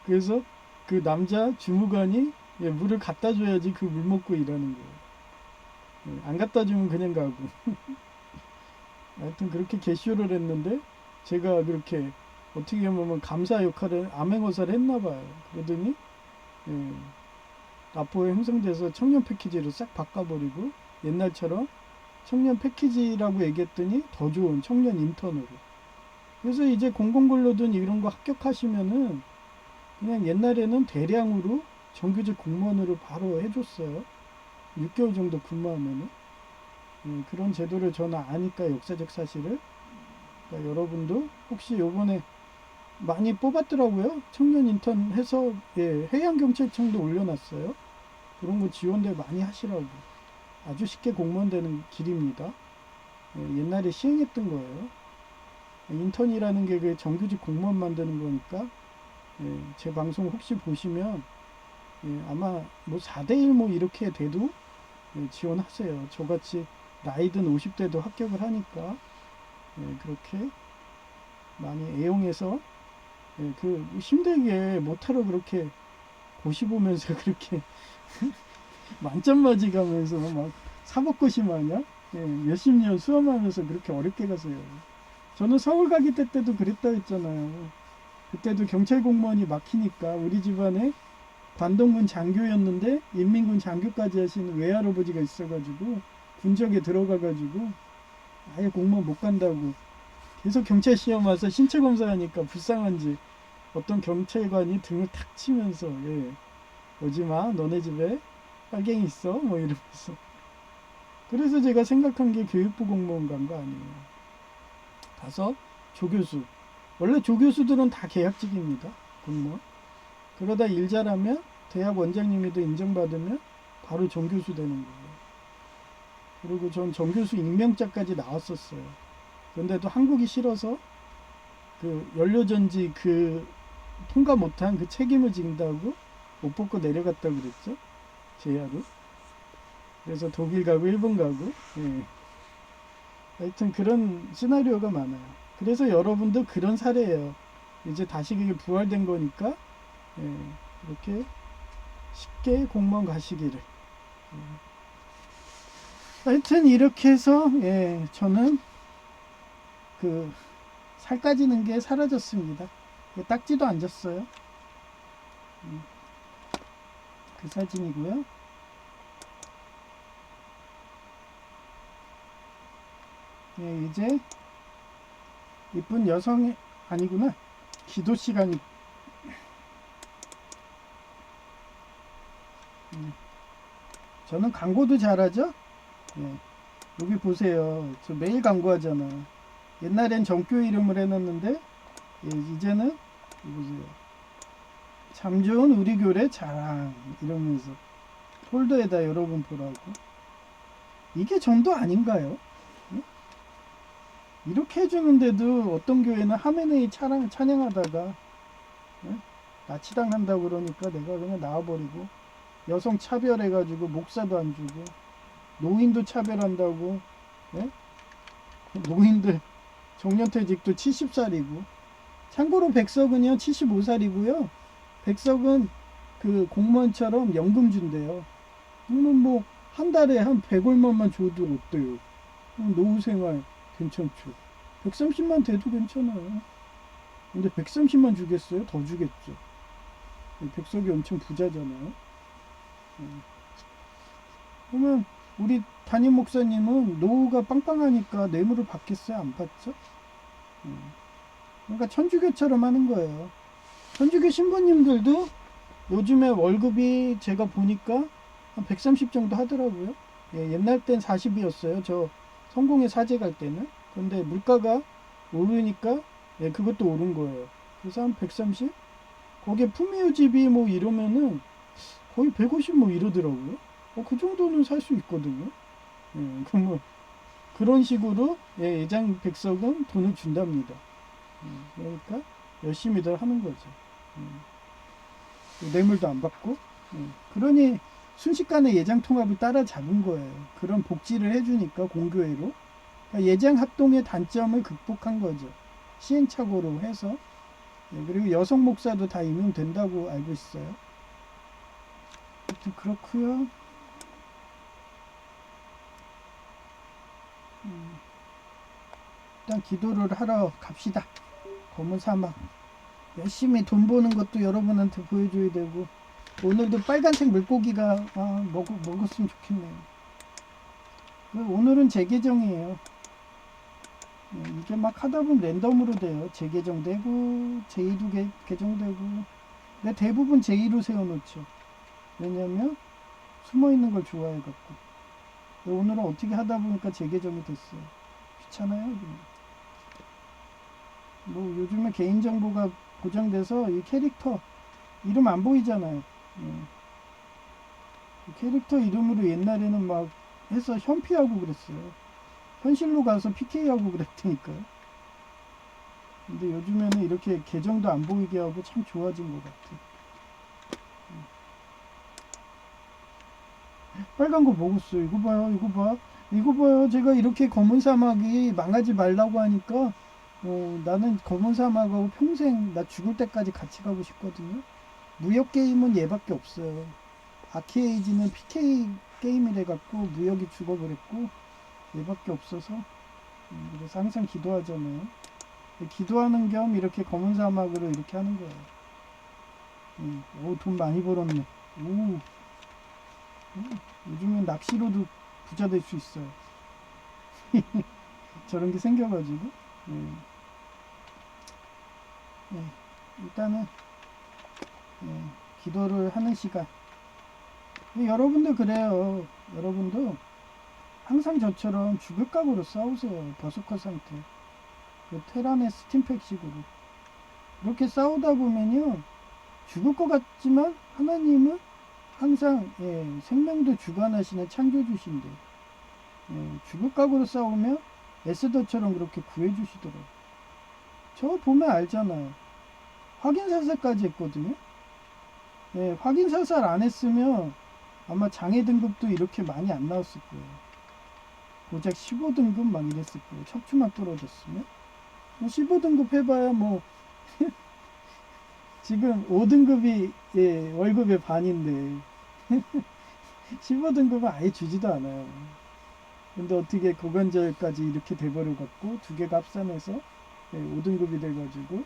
그래서 그 남자 주무관이 물을 갖다 줘야지 그 물 먹고 일하는 거예요. 안 갖다 주면 그냥 가고. 하여튼 그렇게 개쇼를 했는데 제가 그렇게 어떻게 보면 감사 역할을 암행어사를 했나 봐요. 그러더니 라포에 형성돼서 청년 패키지로 싹 바꿔버리고 옛날처럼 청년 패키지라고 얘기했더니 더 좋은 청년 인턴으로. 그래서 이제 공공근로든 이런 거 합격하시면은 그냥 옛날에는 대량으로 정규직 공무원으로 바로 해줬어요. 6개월 정도 근무하면은. 그런 제도를 저는 아니까 역사적 사실을. 그러니까 여러분도 혹시 요번에 많이 뽑았더라고요. 청년 인턴 해서 해양경찰청도 올려놨어요. 그런 거 지원들 많이 하시라고. 아주 쉽게 공무원 되는 길입니다. 옛날에 시행했던 거예요. 인턴이라는 게 그 정규직 공무원 만드는 거니까 제 방송 혹시 보시면 아마 뭐 4대1 뭐 이렇게 돼도 지원하세요. 저같이 나이든 50대도 합격을 하니까 그렇게 많이 애용해서 그 힘들게 못하러 그렇게 고시 보면서 그렇게 만점 맞이 가면서 막 사법고시 마냥 몇십 년 수험하면서 그렇게 어렵게 가세요. 저는 서울 가기 때도 그랬다 했잖아요. 그때도 경찰 공무원이 막히니까 우리 집안에 관동군 장교였는데 인민군 장교까지 하시는 외할아버지가 있어가지고 군적에 들어가가지고 아예 공무원 못 간다고 계속 경찰 시험 와서 신체 검사하니까 불쌍한지 어떤 경찰관이 등을 탁 치면서 오지마 너네 집에 빨갱이 있어 뭐 이러면서. 그래서 제가 생각한 게 교육부 공무원 간 거 아니에요. 가서 조교수. 원래 조교수들은 다 계약직입니다. 공무원. 그러다 일 잘하면 대학 원장님이도 인정받으면 바로 정교수 되는 거예요. 그리고 전 정교수 임명장까지 나왔었어요. 그런데도 한국이 싫어서 그 연료전지 통과 못한 그 책임을 진다고 옷 벗고 내려갔다고 그랬죠. 제야로. 그래서 독일 가고 일본 가고 하여튼 그런 시나리오가 많아요. 그래서 여러분도 그런 사례예요. 이제 다시 그게 부활된 거니까 이렇게 쉽게 공무원 가시기를. 하여튼 이렇게 해서 저는 살 까지는 게 사라졌습니다. 딱지도 안 졌어요. 그 사진이고요. 이제 이쁜 여성이 아니구나. 기도 시간이. 저는 광고도 잘하죠. 여기 보세요. 저 매일 광고하잖아. 옛날엔 정교 이름을 해놨는데 이제는 보세요. 참 좋은 우리 교회 자랑 이러면서 폴더에다 여러분 보라고. 이게 전도 아닌가요? 응? 이렇게 해주는데도 어떤 교회는 하메네이 찬양하다가 응? 나치당한다고 그러니까 내가 그냥 나와버리고, 여성 차별해가지고 목사도 안 주고, 노인도 차별한다고. 예? 노인들 정년퇴직도 70살이고. 참고로 백석은요 75살이고요. 백석은 그 공무원처럼 연금 준대요. 그러면 뭐 한 달에 한 100얼마만 줘도 어때요? 노후생활 괜찮죠. 130만 돼도 괜찮아요. 근데 130만 주겠어요? 더 주겠죠. 백석이 엄청 부자잖아요. 그러면 우리 담임 목사님은 노후가 빵빵하니까 뇌물을 받겠어요? 안 받죠? 그러니까 천주교처럼 하는 거예요. 천주교 신부님들도 요즘에 월급이 제가 보니까 한 130 정도 하더라고요. 예, 옛날 땐 40이었어요. 저 성공회 사제 갈 때는. 근데 물가가 오르니까 예, 그것도 오른 거예요. 그래서 한 130? 거기에 품위유지비 뭐 이러면은 거의 150 뭐 이러더라고요. 그 정도는 살 수 있거든요. 예, 그럼 그런 식으로 예, 예장 백석은 돈을 준답니다. 그러니까 열심히들 하는 거죠. 뇌물도 안 받고. 그러니 순식간에 예장 통합을 따라잡은 거예요. 그런 복지를 해주니까 공교회로. 그러니까 예장 합동의 단점을 극복한 거죠. 시행착오로 해서. 그리고 여성 목사도 다 임용된다고 알고 있어요. 아무튼 그렇고요. 일단 기도를 하러 갑시다. 검은 사막. 열심히 돈 버는 것도 여러분한테 보여줘야 되고, 오늘도 빨간색 물고기가 먹었으면 좋겠네요. 오늘은 재개정이에요. 이게 막 하다 보면 랜덤으로 돼요. 재개정되고 제2도 개정되고. 근데 대부분 제2로 세워놓죠. 왜냐면 숨어있는 걸 좋아해갖고. 오늘은 어떻게 하다 보니까 재개정이 됐어요. 귀찮아요. 뭐 요즘에 개인정보가 보장돼서 이 캐릭터 이름 안 보이잖아요. 캐릭터 이름으로 옛날에는 막 해서 현피하고 그랬어요. 현실로 가서 PK하고 그랬다니까요. 근데 요즘에는 이렇게 계정도 안 보이게 하고 참 좋아진 것 같아. 빨간 거 먹었어요. 이거 봐요. 이거 봐. 이거 봐요. 제가 이렇게 검은 사막이 망하지 말라고 하니까 나는 검은 사막하고 평생 나 죽을 때까지 같이 가고 싶거든요. 무역 게임은 얘밖에 없어요. 아키에이지는 PK 게임이래 갖고 무역이 죽어버렸고 얘밖에 없어서 그래서 항상 기도하잖아요. 기도하는 겸 이렇게 검은 사막으로 이렇게 하는 거예요. 오, 돈 많이 벌었네. 오, 요즘은 낚시로도 부자 될 수 있어요. 저런 게 생겨가지고. 일단은 기도를 하는 시간. 여러분도 그래요. 여러분도 항상 저처럼 죽을 각오로 싸우세요. 버스커 상태. 그 테란의 스팀팩식으로. 이렇게 싸우다 보면요. 죽을 것 같지만 하나님은 항상 생명도 주관하시는 창조주신데 죽을 각오로 싸우면 에스더처럼 그렇게 구해주시더라고요. 저 보면 알잖아요. 확인사살까지 했거든요. 확인사살 안 했으면 아마 장애 등급도 이렇게 많이 안 나왔을 거예요. 고작 15등급 막 이랬을 거예요. 척추만 떨어졌으면. 15등급 해봐야 뭐 지금 5등급이 월급의 반인데 15등급은 아예 주지도 않아요. 근데 어떻게 고관절까지 이렇게 돼버려 갖고 두 개가 합산해서 5등급이 돼가지고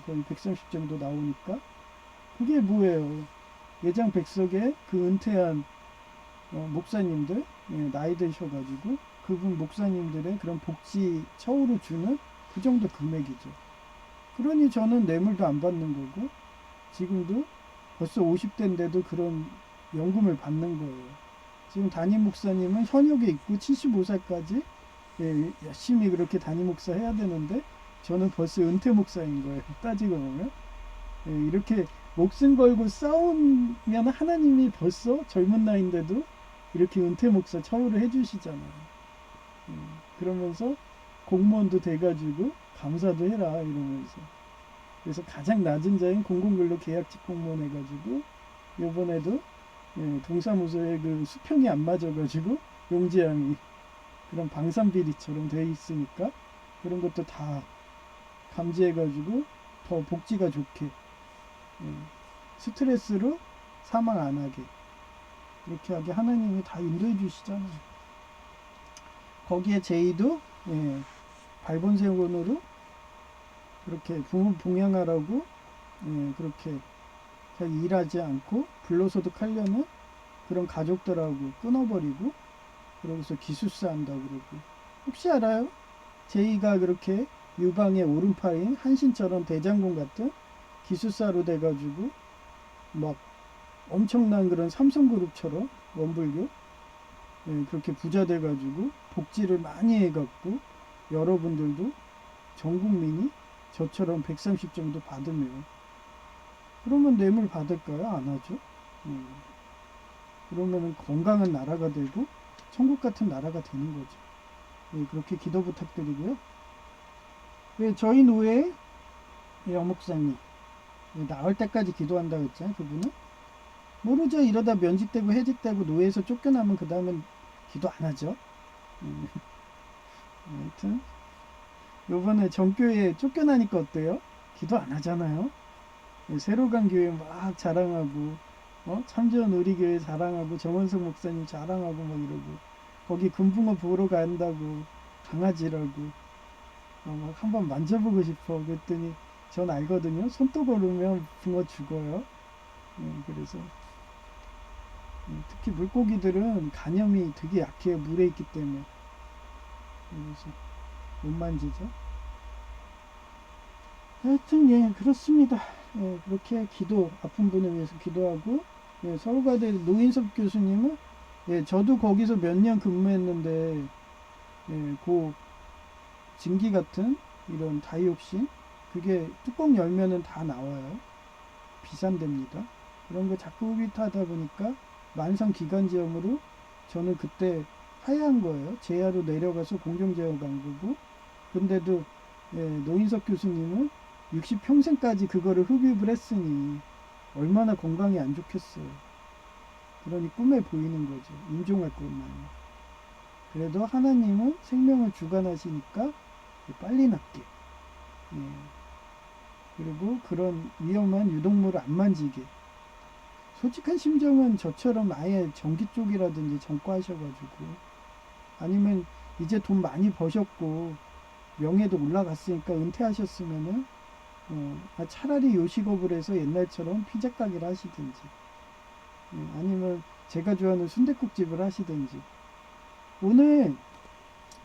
거의 130 정도 나오니까 그게 뭐예요? 예장 백석에 그 은퇴한 목사님들 나이 드셔가지고 그분 목사님들의 그런 복지 처우를 주는 그 정도 금액이죠. 그러니 저는 뇌물도 안 받는 거고 지금도 벌써 50대인데도 그런 연금을 받는 거예요. 지금 담임 목사님은 현역에 있고 75살까지 열심히 그렇게 담임 목사 해야 되는데 저는 벌써 은퇴 목사인 거예요. 따지고 보면 이렇게 목숨 걸고 싸우면 하나님이 벌써 젊은 나이인데도 이렇게 은퇴 목사 처우를 해주시잖아요. 그러면서 공무원도 돼가지고 감사도 해라 이러면서. 그래서 가장 낮은 자인 공공근로 계약직 공무원 해가지고 요번에도 동사무소에 그 수평이 안 맞아가지고 용지양이 그런 방산비리처럼 돼 있으니까 그런 것도 다 감지해가지고 더 복지가 좋게 스트레스로 사망 안 하게 그렇게 하게 하나님이 다 인도해 주시잖아요. 거기에 제이도 발본세원으로 그렇게 부모 봉양하라고 그렇게 일하지 않고 불로소득하려는 그런 가족들하고 끊어버리고 그러고서 기술사 한다고 그러고 혹시 알아요? 제이가 그렇게 유방의 오른팔인 한신처럼 대장군 같은 기술사로 돼가지고 막 엄청난 그런 삼성그룹처럼 원불교 그렇게 부자 돼가지고 복지를 많이 해갖고 여러분들도 전 국민이 저처럼 130 정도 받으면 그러면 뇌물 받을까요? 안 하죠. 그러면 건강한 나라가 되고 천국 같은 나라가 되는 거죠. 그렇게 기도 부탁드리고요. 저희 노예 여목사님 나올 때까지 기도한다고 했잖아요. 그분은 모르죠. 이러다 면직되고 해직되고 노예에서 쫓겨나면 그 다음엔 기도 안 하죠. 하여튼 요번에 전교회 쫓겨나니까 어때요? 기도 안 하잖아요. 새로 간 교회 막 자랑하고 참지원 우리교회 자랑하고 정원석 목사님 자랑하고 막 이러고 거기 금붕어 보러 간다고 강아지라고 막 한번 만져보고 싶어 그랬더니 전 알거든요. 손톱 오르면 붕어 죽어요. 그래서 특히 물고기들은 간염이 되게 약해요. 물에 있기 때문에. 그래서 못 만지죠. 하여튼 그렇습니다. 그렇게 기도 아픈 분을 위해서 기도하고 서울과대 노인섭 교수님은 저도 거기서 몇 년 근무했는데 그 증기 같은 이런 다이옥신 그게 뚜껑 열면은 다 나와요. 비산됩니다. 그런 거 자꾸 흡입하다 보니까 만성 기관지염으로 저는 그때 하야한 거예요. 제야로 내려가서 공정제어 간 거고 근데도 노인석 교수님은 60평생까지 그거를 흡입을 했으니 얼마나 건강이 안 좋겠어요. 그러니 꿈에 보이는 거죠. 임종할 것만. 그래도 하나님은 생명을 주관하시니까 빨리 낫게. 그리고 그런 위험한 유독물을 안 만지게. 솔직한 심정은 저처럼 아예 전기 쪽이라든지 전과하셔가지고 아니면 이제 돈 많이 버셨고 명예도 올라갔으니까 은퇴하셨으면은 차라리 요식업을 해서 옛날처럼 피자 가게를 하시든지 아니면 제가 좋아하는 순댓국집을 하시든지 오늘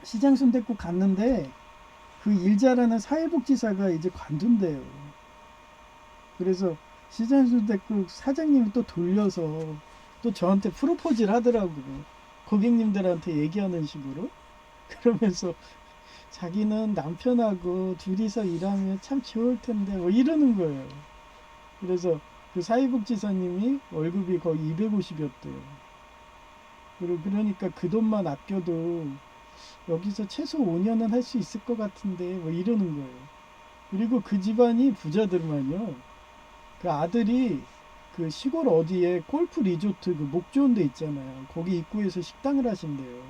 시장 순댓국 갔는데 그 일 잘하는 사회복지사가 이제 관둔대요. 그래서 시장 순댓국 사장님이 또 돌려서 또 저한테 프로포즈를 하더라고요. 고객님들한테 얘기하는 식으로. 그러면서 자기는 남편하고 둘이서 일하면 참 좋을 텐데 뭐 이러는 거예요. 그래서 그 사회복지사님이 월급이 거의 250이었대요. 그러니까 그 돈만 아껴도 여기서 최소 5년은 할 수 있을 것 같은데 뭐 이러는 거예요. 그리고 그 집안이 부자들만요. 그 아들이 그 시골 어디에 골프 리조트 그 목 좋은 데 있잖아요. 거기 입구에서 식당을 하신대요.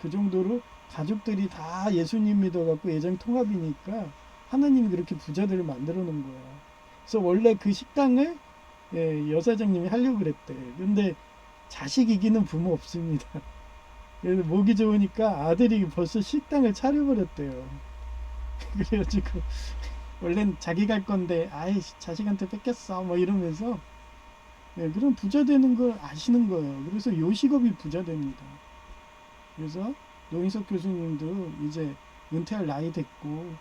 그 정도로 가족들이 다 예수님 믿어갖고 예정 통합이니까 하나님이 그렇게 부자들을 만들어 놓은 거야. 그래서 원래 그 식당을 여사장님이 하려고 그랬대. 근데 자식 이기는 부모 없습니다. 그래서 목이 좋으니까 아들이 벌써 식당을 차려버렸대요. 그래가지고 원래는 자기 갈 건데 아이 자식한테 뺏겼어 뭐 이러면서 그런 부자 되는 걸 아시는 거예요. 그래서 요식업이 부자 됩니다. 그래서 노인석 교수님도 이제 은퇴할 나이 됐고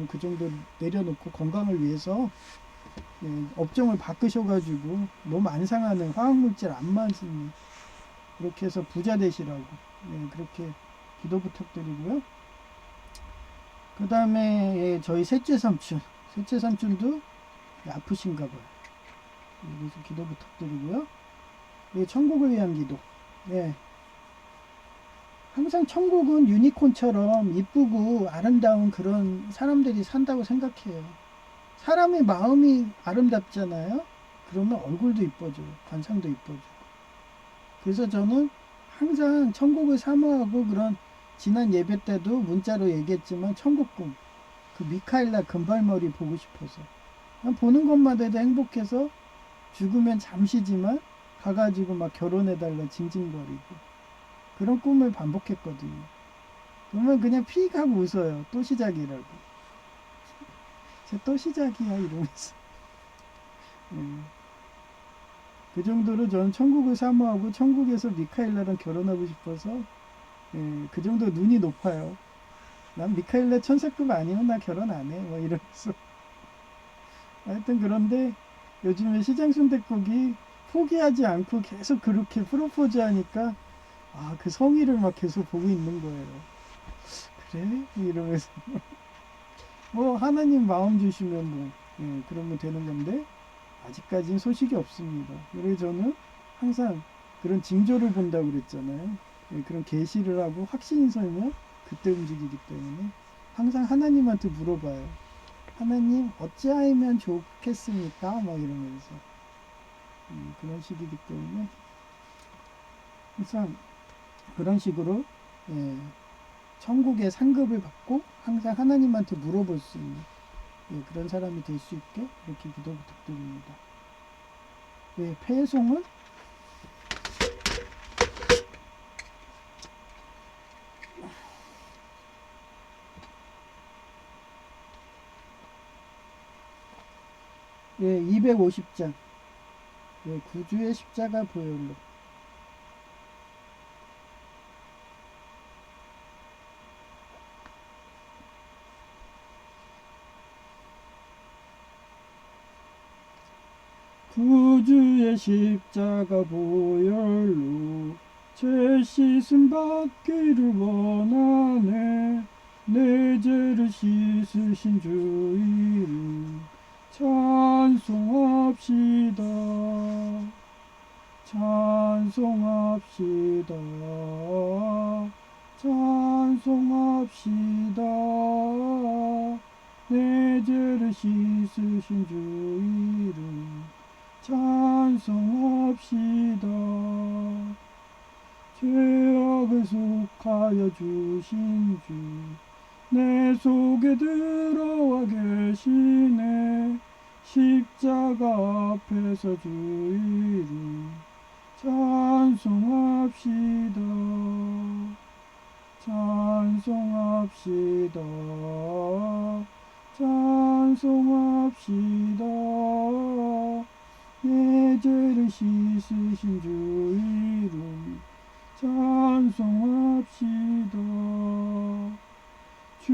그 정도 내려놓고 건강을 위해서 업종을 바꾸셔가지고 몸 안 상하는 화학물질 안 마시는 그렇게 해서 부자 되시라고 그렇게 기도 부탁드리고요. 그 다음에 저희 셋째 삼촌도 아프신가 봐요. 그래서 기도 부탁드리고요. 예, 천국을 위한 기도. 예. 항상 천국은 유니콘처럼 이쁘고 아름다운 그런 사람들이 산다고 생각해요. 사람의 마음이 아름답잖아요. 그러면 얼굴도 이뻐져요. 관상도 이뻐져요. 그래서 저는 항상 천국을 사모하고 그런 지난 예배 때도 문자로 얘기했지만 천국꿈 그 미카엘라 금발머리 보고 싶어서 그냥 보는 것만 해도 행복해서 죽으면 잠시지만 가가지고 막 결혼해달라 징징거리고 그런 꿈을 반복했거든요. 그러면 그냥 픽 하고 웃어요. 또 시작이라고. 또 시작이야 이러면서. 그 정도로 저는 천국을 사모하고 천국에서 미카엘라랑 결혼하고 싶어서 그 정도 눈이 높아요. 난 미카엘라 천사급 아니면 나 결혼 안 해. 뭐 이러면서. 하여튼 그런데 요즘에 시장순댓국이 포기하지 않고 계속 그렇게 프로포즈 하니까 그 성의를 막 계속 보고 있는 거예요. 그래? 이러면서 뭐 하나님 마음 주시면 뭐 그러면 되는 건데 아직까지는 소식이 없습니다. 그래서 저는 항상 그런 징조를 본다고 그랬잖아요. 그런 계시를 하고 확신이 설면 그때 움직이기 때문에 항상 하나님한테 물어봐요. 하나님 어찌하면 좋겠습니까? 막 이러면서 그런 식이기 때문에 항상 그런 식으로 천국의 상급을 받고 항상 하나님한테 물어볼 수 있는 그런 사람이 될 수 있게 이렇게 기도 부탁드립니다. 폐송은 예, 250장. 예, 구주의 십자가 보혈로. 구주의 십자가 보혈로 죄 씻음 받기를 원하네. 내 죄를 씻으신 주 이름 찬송합시다. 찬송합시다. 찬송합시다. 내 죄를 씻으신 주 이름 찬송합시다. 죄악을 속하여 주신 주 내 속에 들어와 계시네. 십자가 앞에서 주 이름 찬송합시다. 찬송합시다. 찬송합시다. 내 죄를 씻으신 주 이름 찬송합시다. 주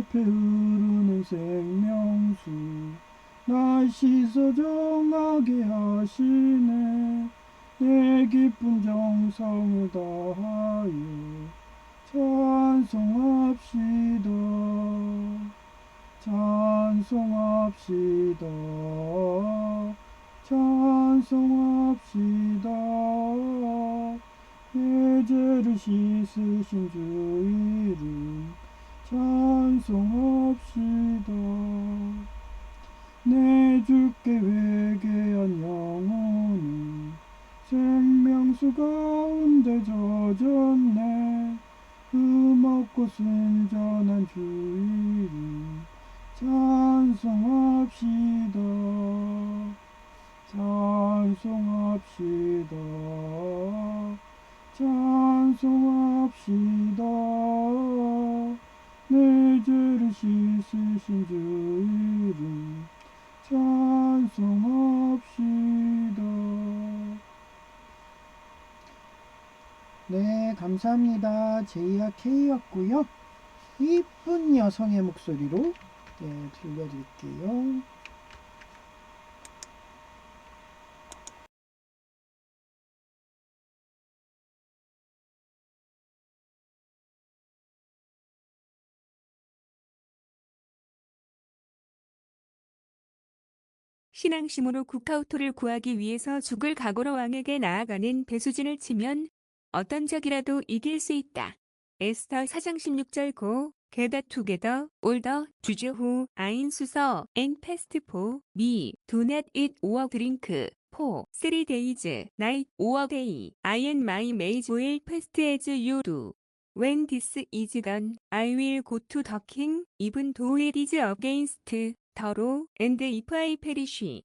앞에 흐르는 생명수 날 씻어 정하게 하시네. 내 기쁜 정성을 다하여 찬송합시다. 찬송합시다. 찬송합시다. 내 죄를 씻으신 주 이름 찬송합시다. 내 주께 회개한 영혼은 생명수 가운데 젖었네. 흠없고 순전한 주 이름 찬송합시다. 찬송합시다. 찬송합시다. 내 죄를 씻으신 주 이름 찬송합시다. 네, 감사합니다. 제이와 K였고요. 이쁜 여성의 목소리로 들려드릴게요. 신앙심으로 국화우토를 구하기 위해서 죽을 각오로 왕에게 나아가는 배수진을 치면 어떤 적이라도 이길 수 있다. 에스더 4장 16절 고 게다 투게더 올더 주주 후 아인 수서 앤 패스트 포 미 do not eat or drink for 3 days night or day I and my maids will fast as you do. When this is done, I will go to the king, even though it is against the law, and if I perish.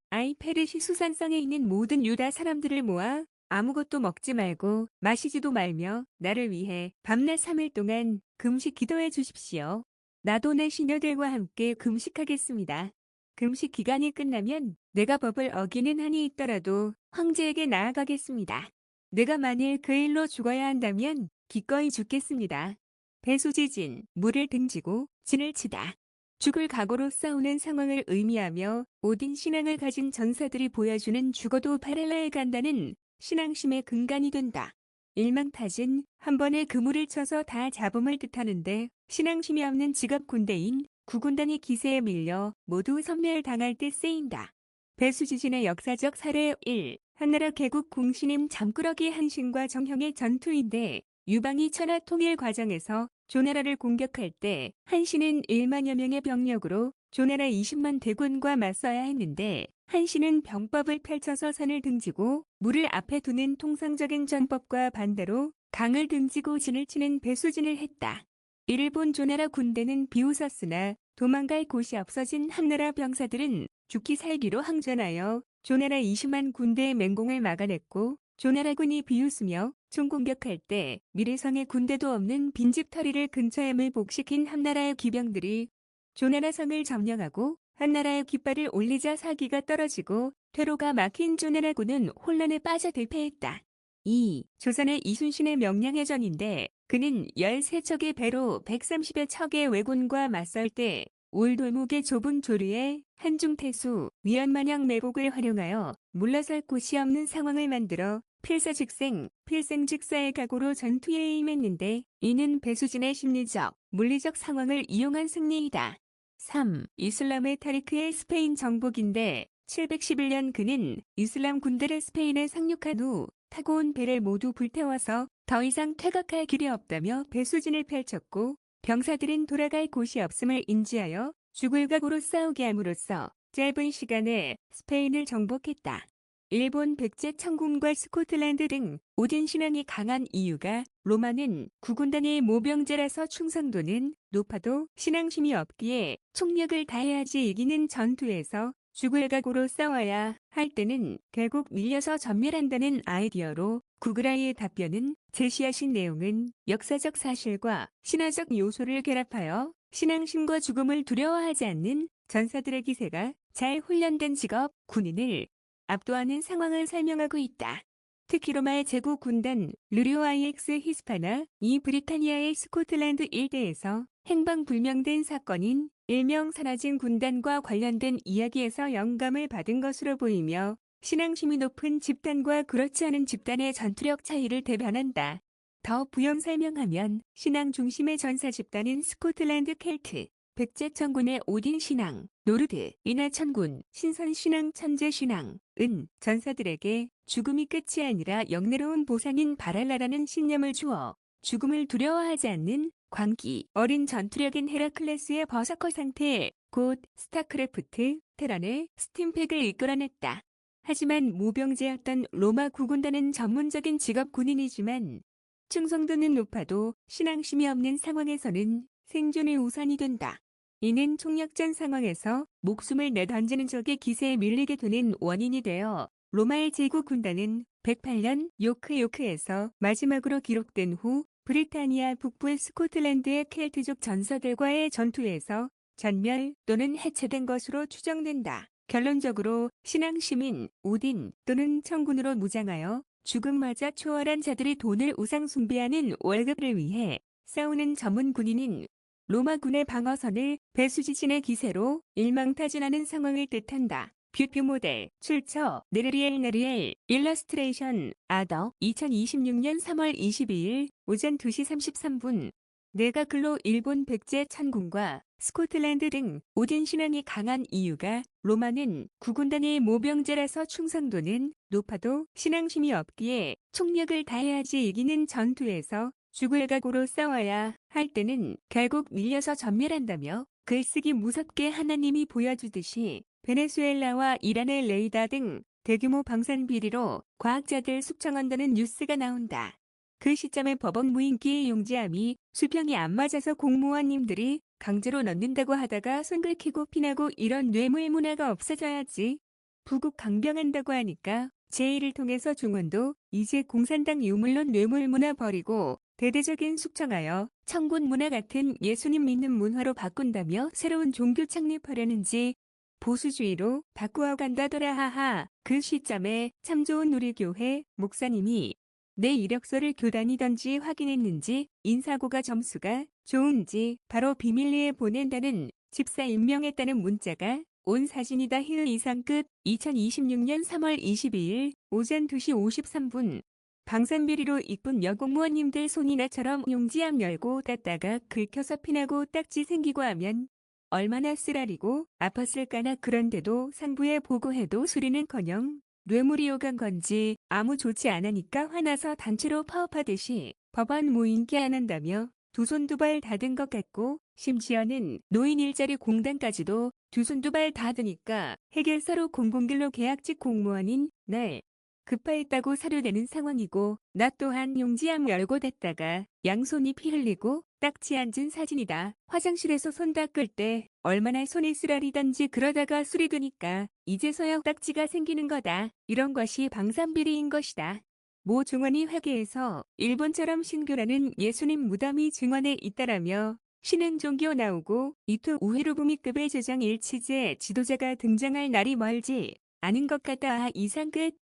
수산성에 있는 모든 유다 사람들을 모아 아무것도 먹지 말고 마시지도 말며 나를 위해 밤낮 3일 동안 금식 기도해 주십시오. 나도 내 시녀들과 함께 금식하겠습니다. 금식 기간이 끝나면 내가 법을 어기는 한이 있더라도 황제에게 나아가겠습니다. 내가 만일 그 일로 죽어야 한다면 기꺼이 죽겠습니다. 배수지진, 물을 등지고 진을 치다. 죽을 각오로 싸우는 상황을 의미하며 오딘 신앙을 가진 전사들이 보여주는 죽어도 바랄라에 간다는 신앙심의 근간이 된다. 일망타진, 한 번에 그물을 쳐서 다 잡음을 뜻하는데 신앙심이 없는 직업 군대인 구군단이 기세에 밀려 모두 섬멸당할 때 쓰인다. 배수지진의 역사적 사례 1. 한나라 개국 공신임 잠꾸러기 한신과 정형의 전투인데 유방이 천하 통일 과정에서 조나라를 공격할 때 한신은 1만여 명의 병력으로 조나라 20만 대군과 맞서야 했는데 한신은 병법을 펼쳐서 산을 등지고 물을 앞에 두는 통상적인 전법과 반대로 강을 등지고 진을 치는 배수진을 했다. 이를 본 조나라 군대는 비웃었으나 도망갈 곳이 없어진 한나라 병사들은 죽기 살기로 항전하여 조나라 20만 군대의 맹공을 막아냈고 조나라군이 비웃으며 총공격할 때 미래성의 군대도 없는 빈집터리를 근처에 복시킨 한나라의 기병들이 조나라 성을 점령하고 한나라의 깃발을 올리자 사기가 떨어지고 퇴로가 막힌 조나라군은 혼란에 빠져 대패했다. 2. 조선의 이순신의 명량해전인데 그는 13척의 배로 130여 척의 왜군과 맞설 때 올돌목의 좁은 조류에 한중태수, 위안마냥 매복을 활용하여 물러설 곳이 없는 상황을 만들어 필사즉생, 필생즉사의 각오로 전투에 임했는데 이는 배수진의 심리적, 물리적 상황을 이용한 승리이다. 3. 이슬람의 타리크의 스페인 정복인데 711년 그는 이슬람 군대를 스페인에 상륙한 후 타고 온 배를 모두 불태워서 더 이상 퇴각할 길이 없다며 배수진을 펼쳤고 병사들은 돌아갈 곳이 없음을 인지하여 죽을 각오로 싸우게 함으로써 짧은 시간에 스페인을 정복했다. 일본 백제 천군과 스코틀랜드 등 오딘 신앙이 강한 이유가 로마는 구군단의 모병제라서 충성도는 높아도 신앙심이 없기에 총력을 다해야지 이기는 전투에서 죽을 각오로 싸워야 할 때는 결국 밀려서 전멸한다는 아이디어로 구그라이의 답변은 제시하신 내용은 역사적 사실과 신화적 요소를 결합하여 신앙심과 죽음을 두려워하지 않는 전사들의 기세가 잘 훈련된 직업, 군인을 압도하는 상황을 설명하고 있다. 특히 로마의 제국 군단 르리오 IX 히스파나 이 브리타니아의 스코틀랜드 일대에서 행방불명된 사건인 일명 사라진 군단과 관련된 이야기에서 영감을 받은 것으로 보이며 신앙심이 높은 집단과 그렇지 않은 집단의 전투력 차이를 대변한다. 더 부연 설명하면 신앙 중심의 전사 집단인 스코틀랜드 켈트, 백제 천군의 오딘 신앙, 노르드, 이나 천군, 신선 신앙 천재 신앙, 은 전사들에게 죽음이 끝이 아니라 영내로운 보상인 바랄라라는 신념을 주어 죽음을 두려워하지 않는 광기 어린 전투력인 헤라클레스의 버서커 상태 곧 스타크래프트, 테란의 스팀팩을 이끌어냈다. 하지만 모병제였던 로마 구군단은 전문적인 직업 군인이지만 충성도는 높아도 신앙심이 없는 상황에서는 생존이 우선이 된다. 이는 총력전 상황에서 목숨을 내던지는 적의 기세에 밀리게 되는 원인이 되어 로마의 제국 군단은 108년 요크에서 마지막으로 기록된 후 브리타니아 북부의 스코틀랜드의 켈트족 전사들과의 전투에서 전멸 또는 해체된 것으로 추정된다. 결론적으로 신앙심인 오딘 또는 천군으로 무장하여 죽음마저 초월한 자들이 돈을 우상 숭배하는 월급을 위해 싸우는 전문 군인인 로마군의 방어선을 배수지진의 기세로 일망타진하는 상황을 뜻한다. 뷰 모델, 출처, 네르리엘, 일러스트레이션, 아더, 2026년 3월 22일 오전 2시 33분. 내가 글로 일본 백제 천군과 스코틀랜드 등 오딘 신앙이 강한 이유가 로마는 구군단의 모병제라서 충성도는 높아도 신앙심이 없기에 총력을 다해야지 이기는 전투에서 죽을 각오로 싸워야 할 때는 결국 밀려서 전멸한다며 글쓰기 무섭게 하나님이 보여주듯이 베네수엘라와 이란의 레이더 등 대규모 방산 비리로 과학자들 숙청한다는 뉴스가 나온다. 그 시점에 법원 무인기의 용지함이 수평이 안 맞아서 공무원님들이 강제로 넣는다고 하다가 손 긁히고 피나고 이런 뇌물 문화가 없어져야지. 부국 강병한다고 하니까 제1을 통해서 중원도 이제 공산당 유물론 뇌물 문화 버리고 대대적인 숙청하여 청군 문화 같은 예수님 믿는 문화로 바꾼다며 새로운 종교 창립하려는지 보수주의로 바꾸어 간다더라 하하. 그 시점에 참 좋은 우리 교회 목사님이 내 이력서를 교단이던지 확인했는지 인사고가 점수가 좋은지 바로 비밀리에 보낸다는 집사 임명했다는 문자가 온 사진이다. 힐 이상 끝. 2026년 3월 22일 오전 2시 53분 방산비리로 이쁜 여공무원님들 손이나처럼 용지함 열고 닫다가 긁혀서 피나고 딱지 생기고 하면 얼마나 쓰라리고 아팠을까나. 그런데도 상부에 보고해도 수리는커녕 뇌물이 오간 건지 아무 좋지 않으니까 화나서 단체로 파업하듯이 법안 무인기 안 한다며 두 손 두 발 다 든 것 같고 심지어는 노인 일자리 공단까지도 두 손 두 발 다 드니까 해결사로 공공근로 계약직 공무원인 날 급파했다고 사료되는 상황이고 나 또한 용지함 열고 닫다가 양손이 피 흘리고 딱지 앉은 사진이다. 화장실에서 손 닦을 때 얼마나 손이 쓰라리던지 그러다가 술이 드니까 이제서야 딱지가 생기는 거다. 이런 것이 방산비리인 것이다. 모 중원이 회계에서 일본처럼 신교라는 예수님 무덤이 증원에 있다라며 신흥 종교 나오고 이토 우헤루부미급의 조장 일치제 지도자가 등장할 날이 멀지 않은 것 같다. 이상 끝.